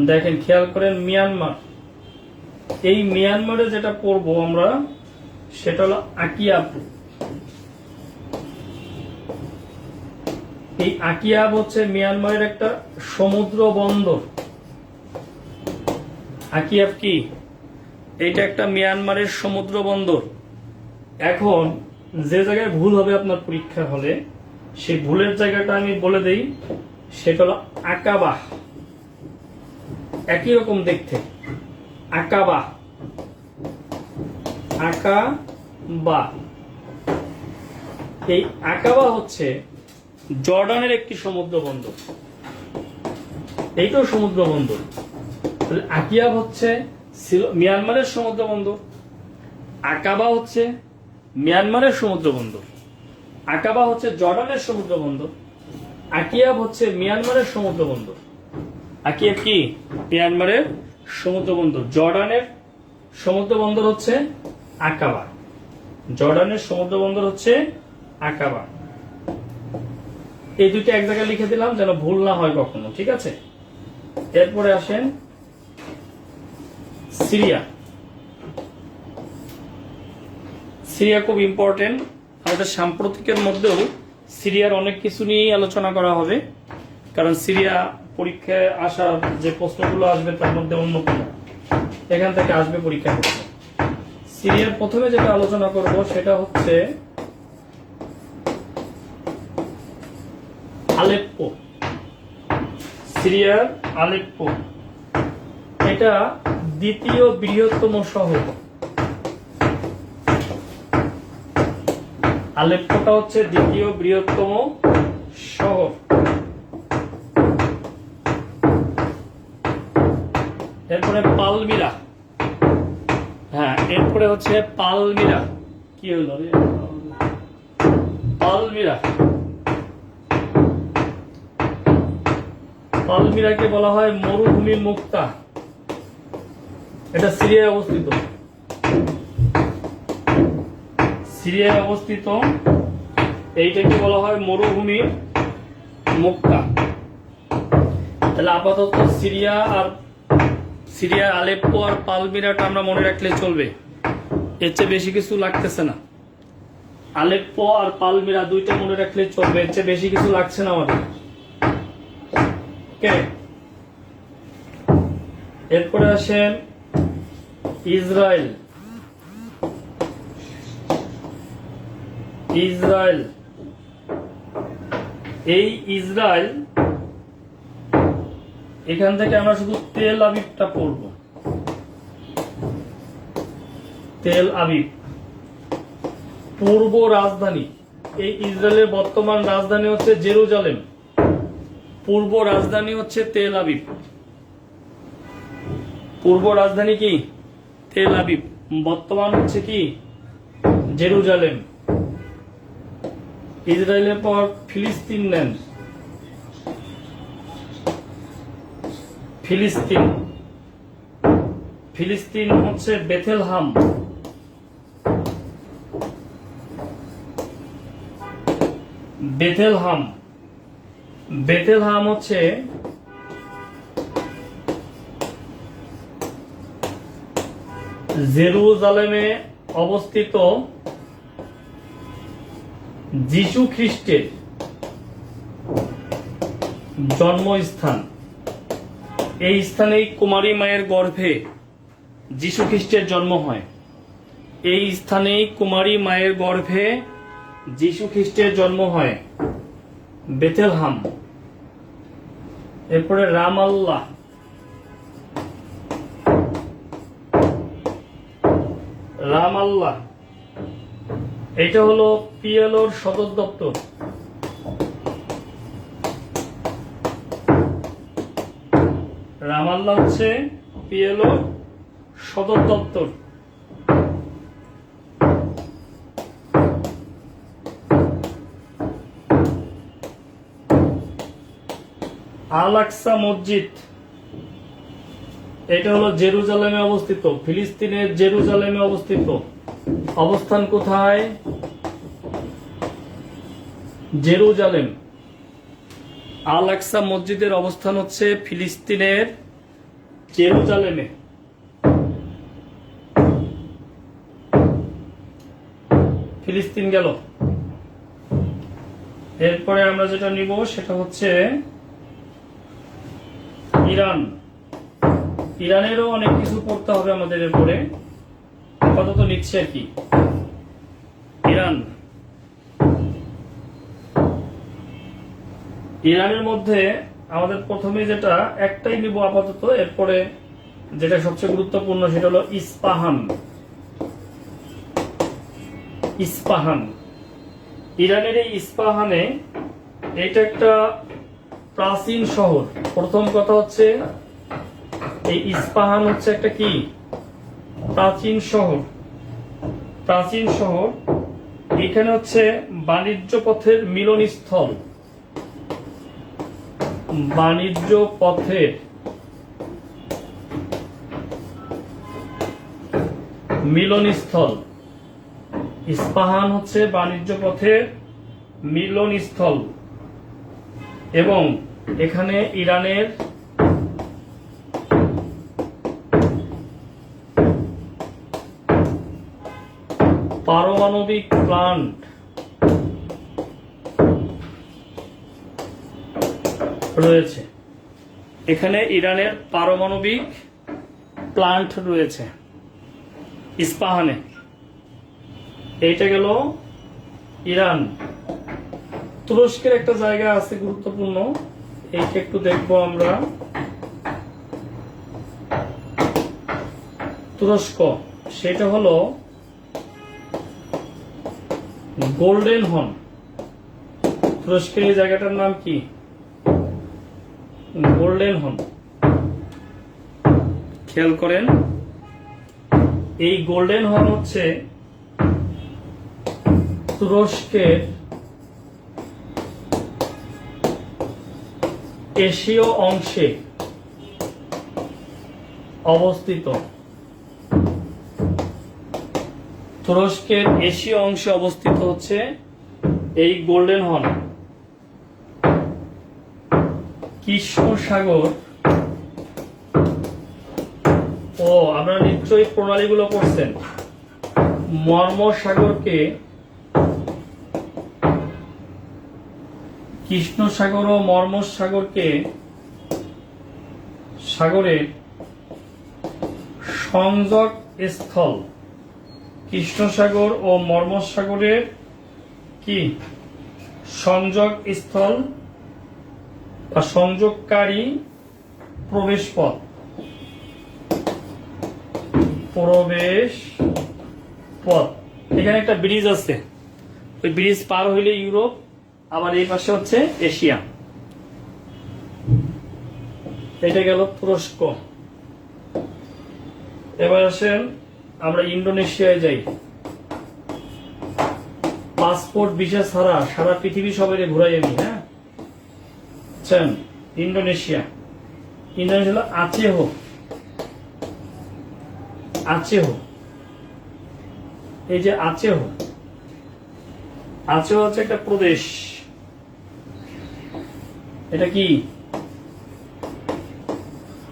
দেখেন, খেয়াল করেন মিয়ানমার। এই মিয়ানমারে যেটা পড়বো আমরা সেটা হলো আকিয়াব। এই আকিয়াব হচ্ছে মিয়ানমারের একটা সমুদ্র বন্দর। আকিয়াব কি? এটা একটা মিয়ানমারের সমুদ্র বন্দর। এখন যে জায়গায় ভুল হবে আপনার পরীক্ষা হলে, সেই ভুলের জায়গাটা আমি বলে দেই, সেটা হলো আকাবা। একই রকম দেখতে, আকাবা। আকাবা, এই আকাবা হচ্ছে জর্ডানের একটি সমুদ্র বন্দর। এইটাও সমুদ্র বন্দর। আকিয়াব হচ্ছে মিয়ানমারের সমুদ্র বন্দর, আকাবা হচ্ছে মিয়ানমারের সমুদ্র বন্দর। আকাবা হচ্ছে জর্ডানের সমুদ্র বন্দর, আকিয়াব হচ্ছে মিয়ানমারের সমুদ্র বন্দর। আকিয়াব কি? মিয়ানমারের সমুদ্র বন্দর। জর্ডানের সমুদ্র বন্দর হচ্ছে আকাবা। জর্ডানের সমুদ্র বন্দর হচ্ছে আকাবা। এই দুইটা এক জায়গায় লিখে দিলাম যেন ভুল না হয় কখনো, ঠিক আছে? এরপরে আসেন সিরিয়া। সিরিয়া খুব ইম্পর্টেন্ট, আমাদের সাম্প্রতিকের মধ্যেও সিরিয়ার অনেক কিছু নিয়েই আলোচনা করা হবে, কারণ সিরিয়া পরীক্ষায় আসা যে প্রশ্নগুলো আসবে তার মধ্যে অন্যতম, এখান থেকে আসবে পরীক্ষা প্রশ্ন। সিরিয়ার প্রথমে যেটা আলোচনা করব সেটা হচ্ছে আলেপ্পো। সিরিয়ার আলেপ্পো এটা দ্বিতীয় বৃহত্তম শহর। আলেপ্পোটা হচ্ছে দ্বিতীয় বৃহত্তম শহর। এরপরে পালমিরা, হ্যাঁ এরপরে হচ্ছে পালমিরা। কি হলো রে? পালমিরা, পালমিরাকে বলা হয় মরুভূমির মুক্তা। এটা সিরিয়ায় অবস্থিত। সিরিয়ায় অবস্থিত এইটাকে বলা হয় মরুভূমির মুক্তা। তাহলে আপাতত সিরিয়া আলেপ্পো আর পালমিরাটা আমরা মনে রাখলে চলবে, এর চেয়ে বেশি কিছু লাগতেছে না। আলেপ্পো আর পালমিরা দুইটা মনে রাখলে চলবে, এর চেয়ে বেশি কিছু লাগছে না আমাদের। এরপরে আসেন ইসরায়েল। ইসরায়েল, এই ইসরায়েল, এখান থেকে আমরা শুধু তেল আবিবটা পড়ব। তেল আবিব পূর্ব রাজধানী। এই ইসরায়েলের বর্তমান রাজধানী হচ্ছে জেরুজালেম, পূর্ব রাজধানী হচ্ছে তেল আবিব। পূর্ব রাজধানী কি? Tel Aviv. বর্তমান হচ্ছে কি? জেরুজালেম। ইসরায়েলের পর ফিলিস্তিন নেন। ফিলিস্তিন, ফিলিস্তিন হচ্ছে বেথেলহাম। বেথেলহাম, বেথেলহাম হচ্ছে জেরুজালেমে অবস্থিত যিশু খ্রিস্টের জন্মস্থান। এই স্থানেই কুমারী মায়ের গর্ভে যিশু খ্রিস্টের জন্ম হয়। এই স্থানেই কুমারী মায়ের গর্ভে যিশু খ্রিস্টের জন্ম হয়, বেথেলহাম। এরপরে রামাল্লাহ। রামাল্লাহ এটা হলো পিএলওর সদর দপ্তর। রামাল্লাহ হচ্ছে পিএলও সদর দপ্তর। আল আকসা মসজিদ এটা হলো জেরুজালেমে অবস্থিত, ফিলিস্তিনের জেরুজালেমে অবস্থিত। অবস্থান কোথায়? জেরুজালেম। আল আকসা মসজিদের অবস্থান হচ্ছে ফিলিস্তিনের জেরুজালেমে। ফিলিস্তিন গেল। এরপরে আমরা যেটা নিব সেটা হচ্ছে ইরান। ইরানেরও অনেক কিছু পড়তে হবে আমাদের, এরপরে আপাতত নিচ্ছে আর কি। ইরান, ইরানের মধ্যে আমাদের প্রথমে যেটা একটাই নিব আপাতত, এরপরে যেটা সবচেয়ে গুরুত্বপূর্ণ সেটা হলো ইস্পাহান। ইস্পাহান, ইরানের এই ইস্পাহানে, এটা একটা প্রাচীন শহর। প্রথম কথা হচ্ছে এই ইস্পাহান হচ্ছে একটা কি? প্রাচীন শহর। প্রাচীন শহর। এখানে হচ্ছে বাণিজ্য পথের মিলনস্থল। বাণিজ্য পথের মিলনস্থল। ইস্পাহান হচ্ছে বাণিজ্য পথের মিলনস্থল এবং এখানে ইরানের পারমাণবিক প্লান্ট রয়েছে। এখানে ইরানের পারমাণবিক প্লান্ট রয়েছে ইস্পাহানে। এইটা গেল ইরান। তুরস্কের একটা জায়গা আছে গুরুত্বপূর্ণ, এইটা একটু দেখবো আমরা। তুরস্ক, সেটা হলো গোল্ডেন হর্ন। তুরস্কের এই জায়গাটার নাম কি? Golden horn. খেয়াল করেন, এই গোল্ডেন হর্ন হচ্ছে তুরস্কের এশীয় অংশে অবস্থিত। তুরস্কের এশীয় অংশে অবস্থিত হচ্ছে এই গোল্ডেন হর্ন। কৃষ্ণ সাগর, ও আপনারা নিশ্চয়ই প্রণালীগুলো করছেন। মর্ম সাগরকে কৃষ্ণ সাগর ও মর্ম সাগরকে সাগরের সংযোগ স্থল। কৃষ্ণ সাগর ও মর্ম সাগরের কি সংযোগ স্থল বা সংযোগকারী প্রবেশ পথ। এখানে একটা ব্রিজ আছে, ওই ব্রিজ পার হইলে ইউরোপ, আবার এই পাশে হচ্ছে এশিয়া। এটা গেল তুরস্ক। এবার আসেন আমরা ইন্দোনেশিয়ায় যাই। পাসপোর্ট ভিসা ছাড়া সারা পৃথিবী সবাই ঘুরাই আমি, হ্যাঁ। ইন্দোনেশিয়া। ইন্দোনেশিয়া হলো আচেহ। এই যে আচেহ, আচেহ হচ্ছে একটা প্রদেশ। এটা কি?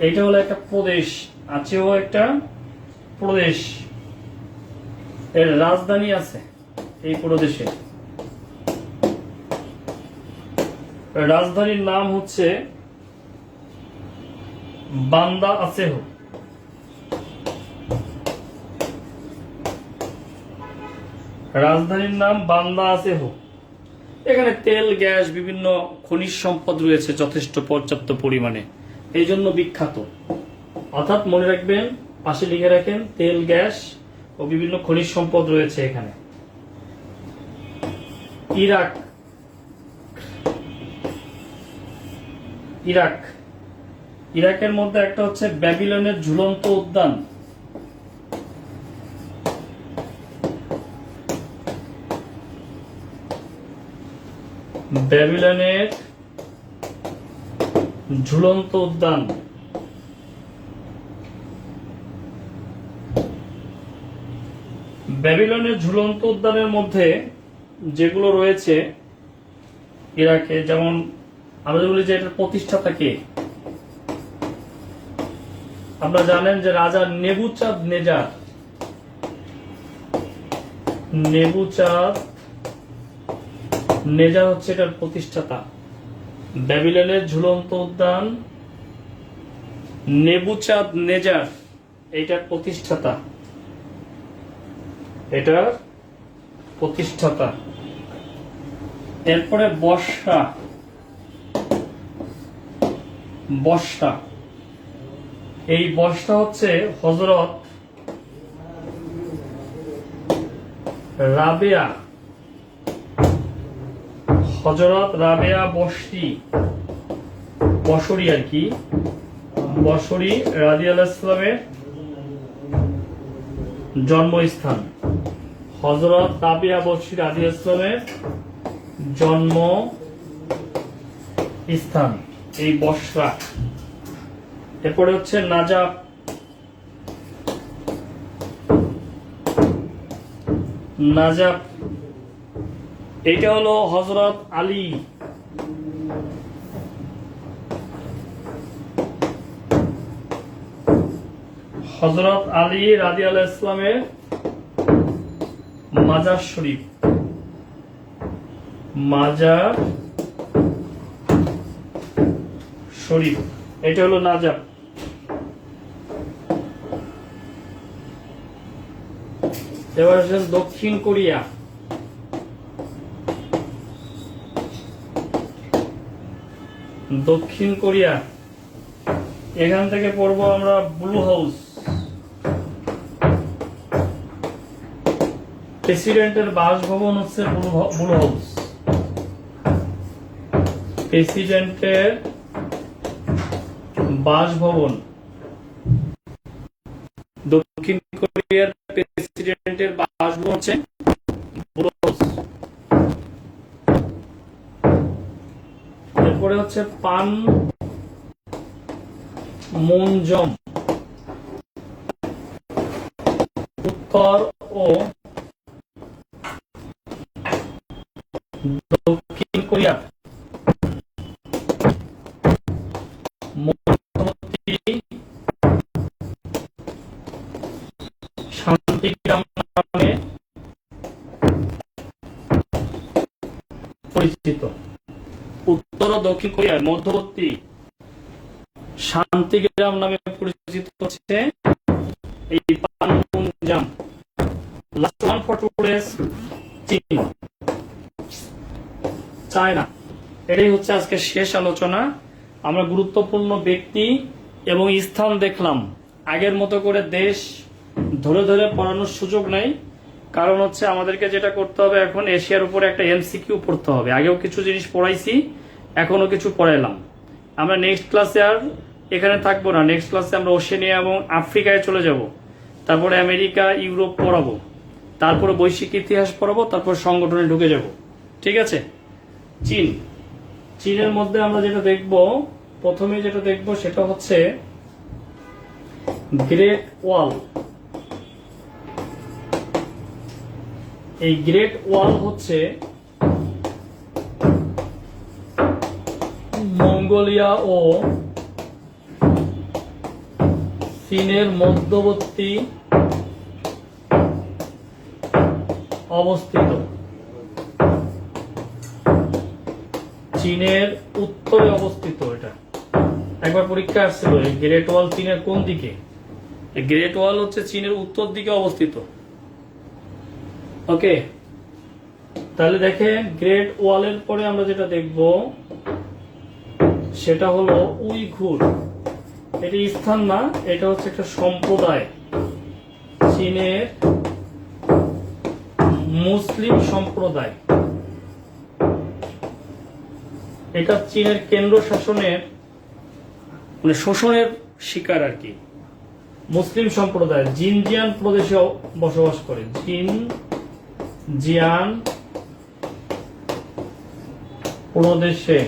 এটা হলো একটা প্রদেশ। আচেহ একটা প্রদেশ। এর রাজধানী আছে এই প্রদেশে। রাজধানীর নাম হচ্ছে বান্দা আচেহ। রাজধানীর নাম বান্দা আচেহ। এখানে তেল, গ্যাস, বিভিন্ন খনিজ সম্পদ রয়েছে যথেষ্ট পর্যাপ্ত পরিমাণে, এই জন্য বিখ্যাত। অর্থাৎ মনে রাখবেন, পাশে লিখে রাখেন, তেল, গ্যাস ও বিভিন্ন খনিজ সম্পদ রয়েছে এখানে। ইরাক। ইরাকের মধ্যে একটা হচ্ছে ব্যাবিলনের ঝুলন্ত উদ্যান। ব্যাবিলনের ঝুলন্ত উদ্যান। ব্যাবিলনের ঝুলন্ত উদ্যানের মধ্যে যেগুলো রয়েছে ইরাকে, যেমন আমরা বলি যে এটার প্রতিষ্ঠাতা কে? আপনারা জানেন যে রাজা নেবুচাঁদ নেজার হচ্ছে এটার প্রতিষ্ঠাতা। ব্যাবিলনের ঝুলন্ত উদ্যান, নেবুচাঁদ নেজার এইটার প্রতিষ্ঠাতা। এরপরে বসরা। এই বসরা হচ্ছে হযরত রাবেয়া বসরি আর কি, বসরি রাদিয়াল্লাহু ইসলামের জন্মস্থান। হযরত রাবেয়া বসরি রাদিয়াল্লাহু ইসলামের জন্ম স্থান এই বসরা। এরপরে হচ্ছে নাজাফ। এইটা হলো হযরত আলী। রাদিয়াল্লাহু ইসলামের মাজার শরীফ। শরীফ। এটা হলো নাজাফ। এবার আসেন দক্ষিণ কোরিয়া। দক্ষিণ কোরিয়া, এখান থেকে পড়বো আমরা ব্লু হাউস। প্রেসিডেন্টের বাসভবন হচ্ছে ব্লু হাউস। প্রেসিডেন্টের বাসভবন, দক্ষিণ কোরিয়ার প্রেসিডেন্টের বাসভবন হচ্ছে ব্লু হাউস। এরপরে হচ্ছে পান মুনজম, উত্তর ও দক্ষিণ কোরিয়া মধ্যবর্তী শান্তিগ্রাম নামে পরিচিত। উত্তর ও দক্ষিণ কোরিয়ার মধ্যবর্তী শান্তিগ্রাম নামে পরিচিত হচ্ছে এই Panmunjom. Last one for today's, চীন, চায়না। এটাই হচ্ছে আজকে শেষ আলোচনা। আমরা গুরুত্বপূর্ণ ব্যক্তি এবং স্থান দেখলাম। আগের মতো করে দেশ ধরে ধরে পড়ানোর সুযোগ নাই, কারণ হচ্ছে আমাদেরকে যেটা করতে হবে এখন এশিয়ার উপরে একটা এমসিকিউ পড়তে হবে। আগেও কিছু জিনিস পড়াইছি, এখনো কিছু পড়াইলাম। আমরা নেক্সট ক্লাসে আর এখানে থাকবো না, নেক্সট ক্লাসে আমরা ওশেনিয়া এবং আফ্রিকায় চলে যাব, তারপরে আমেরিকা, ইউরোপ পড়াবো, তারপরে বৈশ্বিক ইতিহাস পড়াবো, তারপর সংগঠনে ঢুকে যাব। ঠিক আছে? চীন, চীনের মধ্যে আমরা যেটা দেখব, প্রথমে যেটা দেখব সেটা হচ্ছে গ্রেট ওয়াল। এই গ্রেট ওয়াল হচ্ছে মঙ্গোলিয়া ও চীনের মধ্যবর্তী অবস্থিত। চীনের উত্তরে অবস্থিত। এটা একবার পরীক্ষা আসছিল, এই গ্রেট ওয়াল চীনের কোন দিকে? এই গ্রেট ওয়াল হচ্ছে চীনের উত্তর দিকে অবস্থিত। ওকে, তাহলে দেখেন গ্রেট ওয়ালের পরে আমরা যেটা দেখব সেটা হলো উইঘুর। এটি স্থান না, এটা হচ্ছে একটা সম্প্রদায়, চীনের মুসলিম সম্প্রদায়। এটা চীনের কেন্দ্র শাসনের মানে শোষণের শিকার আর কি। মুসলিম সম্প্রদায় জিনজিয়ান প্রদেশে বসবাস করে। জিনজিয়ান প্রদেশে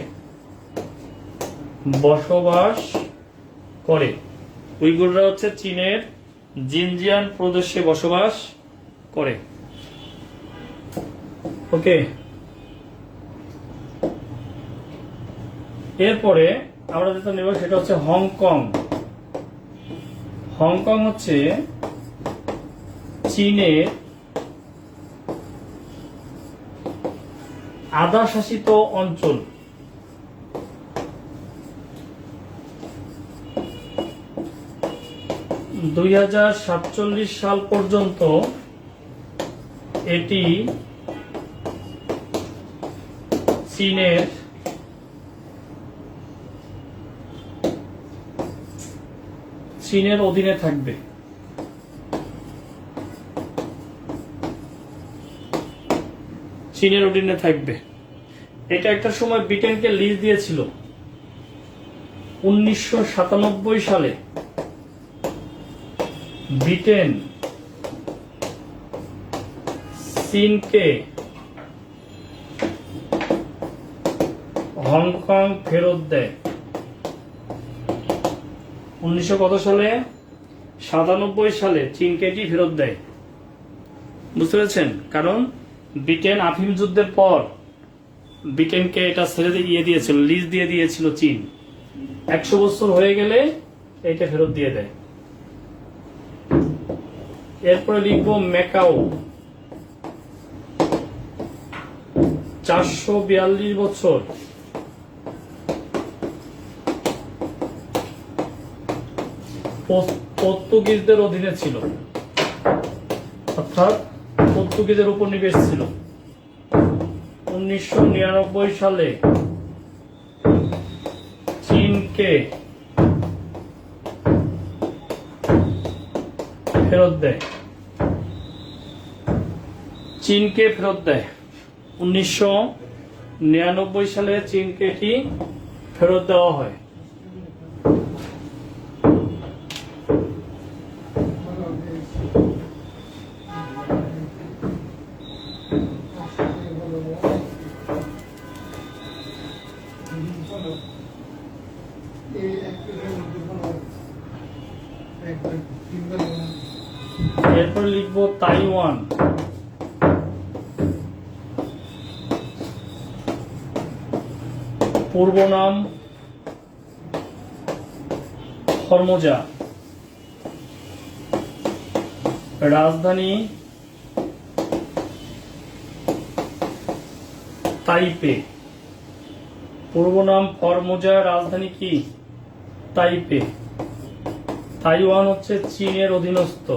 বসবাস করে। উইগুররা হচ্ছে চীনের জিনজিয়ান প্রদেশে বসবাস করে। ওকে, এরপরে আমরা যেটা নেব সেটা হচ্ছে হংকং। হংকং হচ্ছে চীনের আধা শাসিত অঞ্চল। (2047) সাল পর্যন্ত এটি চীনের অধীনে থাকবে। চীনের অধীনে থাকবে। এটা একটা সময় ব্রিটেনকে লিজ দিয়েছিল 1997 সালে। ব্রিটেন চীনকে হংকং ফেরত দেয়। 1900 কত সালে? 97 সালে চীনকে এটি ফেরত দেয়। বুঝতে পেরেছেন? কারণ ব্রিটেন আফিম যুদ্ধের পর ব্রিটেনকে এটা ছেড়ে দিয়ে দিয়েছিল, লিজ দিয়ে দিয়েছিল চীন। 100 বছর হয়ে গেলে এটা ফেরত দিয়ে দেয়। এরপরে লিখবো ম্যাকাও। 442 বছর পর্তুগিজদের অধীনে ছিল, অর্থাৎ পর্তুগিজের উপনিবেশ ছিল। 1999 সালে চীনকে ফেরত দেয়। 1999 সালে চীনকে এটি ফেরত দেওয়া হয়। এরপর লিখবো তাইওয়ান। পূর্ব নাম ফরমোজা, রাজধানী তাইপে। পূর্ব নাম ফরমোজা, রাজধানী কি? তাইপে। তাইওয়ান হচ্ছে চীনের অধীনস্থ,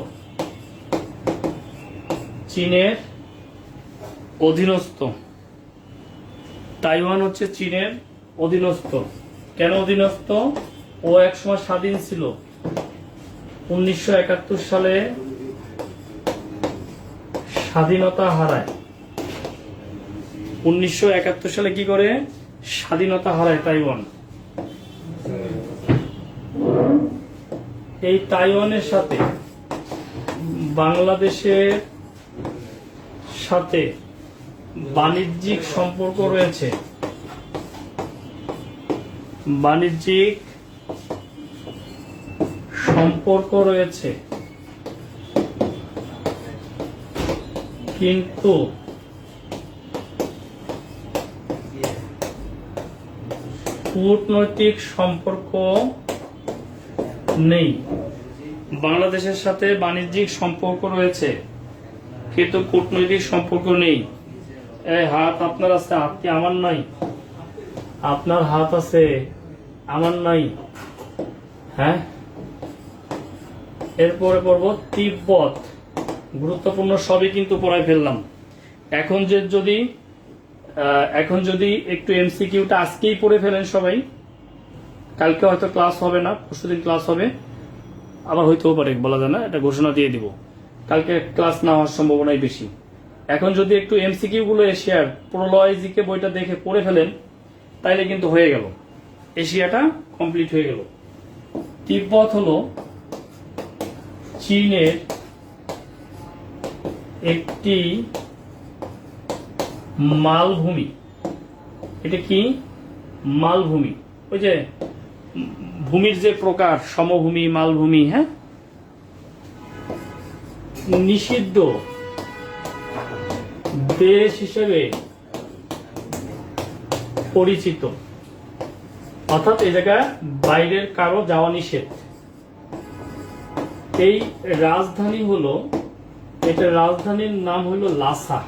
চীনের অধীনস্থ। তাইওয়ান হচ্ছে চীনের অধীনস্থ। কেন অধীনস্থ? ও একসময় স্বাধীন ছিল। 1971 সালে স্বাধীনতা হারায়। 1971 সালে কি করে? স্বাধীনতা হারায় তাইওয়ান। এই তাইওয়ানের সাথে বাংলাদেশের সাথে বাণিজ্যিক সম্পর্ক রয়েছে। বাণিজ্যিক সম্পর্ক রয়েছে, কিন্তু কূটনৈতিক সম্পর্ক নেই। বাংলাদেশের সাথে বাণিজ্যিক সম্পর্ক রয়েছে, কিন্তু কূটনৈতিক সম্পর্ক নেই। এই হাত আপনার আছে, হাত কি আমার নাই? আপনার হাত আছে, আমার নাই। হ্যাঁ, এরপরে পড়ব তিব্বত। গুরুত্বপূর্ণ সবই কিন্তু পড়াই ফেললাম। এখন যদি একটু এমসিকিউটা আজকেই পড়ে ফেলেন সবাই, কালকে হয়তো ক্লাস হবে না, পরশুদিন ক্লাস হবে, আবার হইতেও পারে, বলা যায় না, এটা ঘোষণা দিয়ে দিব। কালকে ক্লাস না হওয়ার সম্ভাবনাই বেশি। এখন যদি একটু এমসিকিউ গুলো এশিয়ার প্রলয় জিকে বইটা দেখে পড়ে ফেলেন, তাইলে কিন্তু হয়ে গেল, এশিয়াটা কমপ্লিট হয়ে গেল। তিব্বত হলো চীনের একটি মালভূমি। এটা কি? মালভূমি। ওই যে ভূমির যে প্রকার, সমভূমি, মালভূমি। হ্যাঁ, নিষিদ্ধ দেশ হিসেবে পরিচিত, অর্থাৎ এই জায়গায় বাইরের কারো যাওয়া নিষেধ। এই রাজধানী হলো, এটা রাজধানীর নাম হলো লাসা।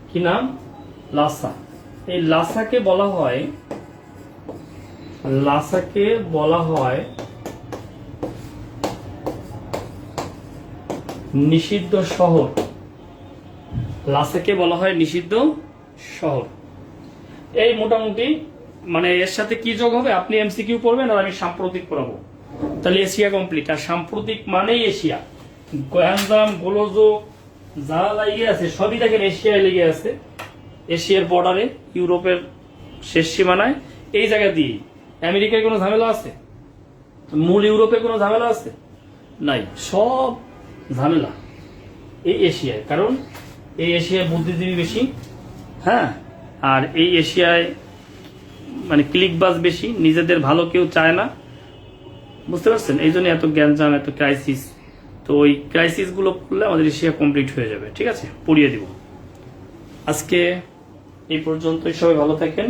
কি নাম? লাসা। এই লাসাকে বলা হয় নিষিদ্ধ শহর। লাসাকে বলা হয় নিষিদ্ধ শহর। এই মোটামুটি, মানে এর সাথে কি যোগ হবে? আপনি এমসিকিউ পড়বেন আর আমি সাম্প্রতিক পড়াবো, তাহলে এশিয়া কমপ্লিট। আর সাম্প্রতিক মানেই এশিয়া, গোয়ান্দাম, গোলযোগ যা লেগে আছে সবই দেখেন এশিয়ায় লেগে আছে। এশিয়ার বর্ডারে, ইউরোপের শেষ সীমানায়, এই জায়গা দিয়ে। আমেরিকায় কোনো ঝামেলা আছে? মূল ইউরোপে কোনো ঝামেলা আছে? নাই, সব ঝামেলা এই এশিয়ায়। কারণ এই এশিয়ায় বুদ্ধিজীবী বেশি। হ্যাঁ, আর এই এশিয়ায় মানে ক্লিকবাজ বেশি, নিজেদের ভালো কেউ চায় না, বুঝতে পারছেন? এই জন্য এত জ্ঞানজাম, এত ক্রাইসিস। তো ওই ক্রাইসিস গুলো করলে আমাদের এশিয়া কমপ্লিট হয়ে যাবে। ঠিক আছে, পড়িয়ে দিব। আজকে এই পর্যন্তই, সবাই ভালো থাকেন।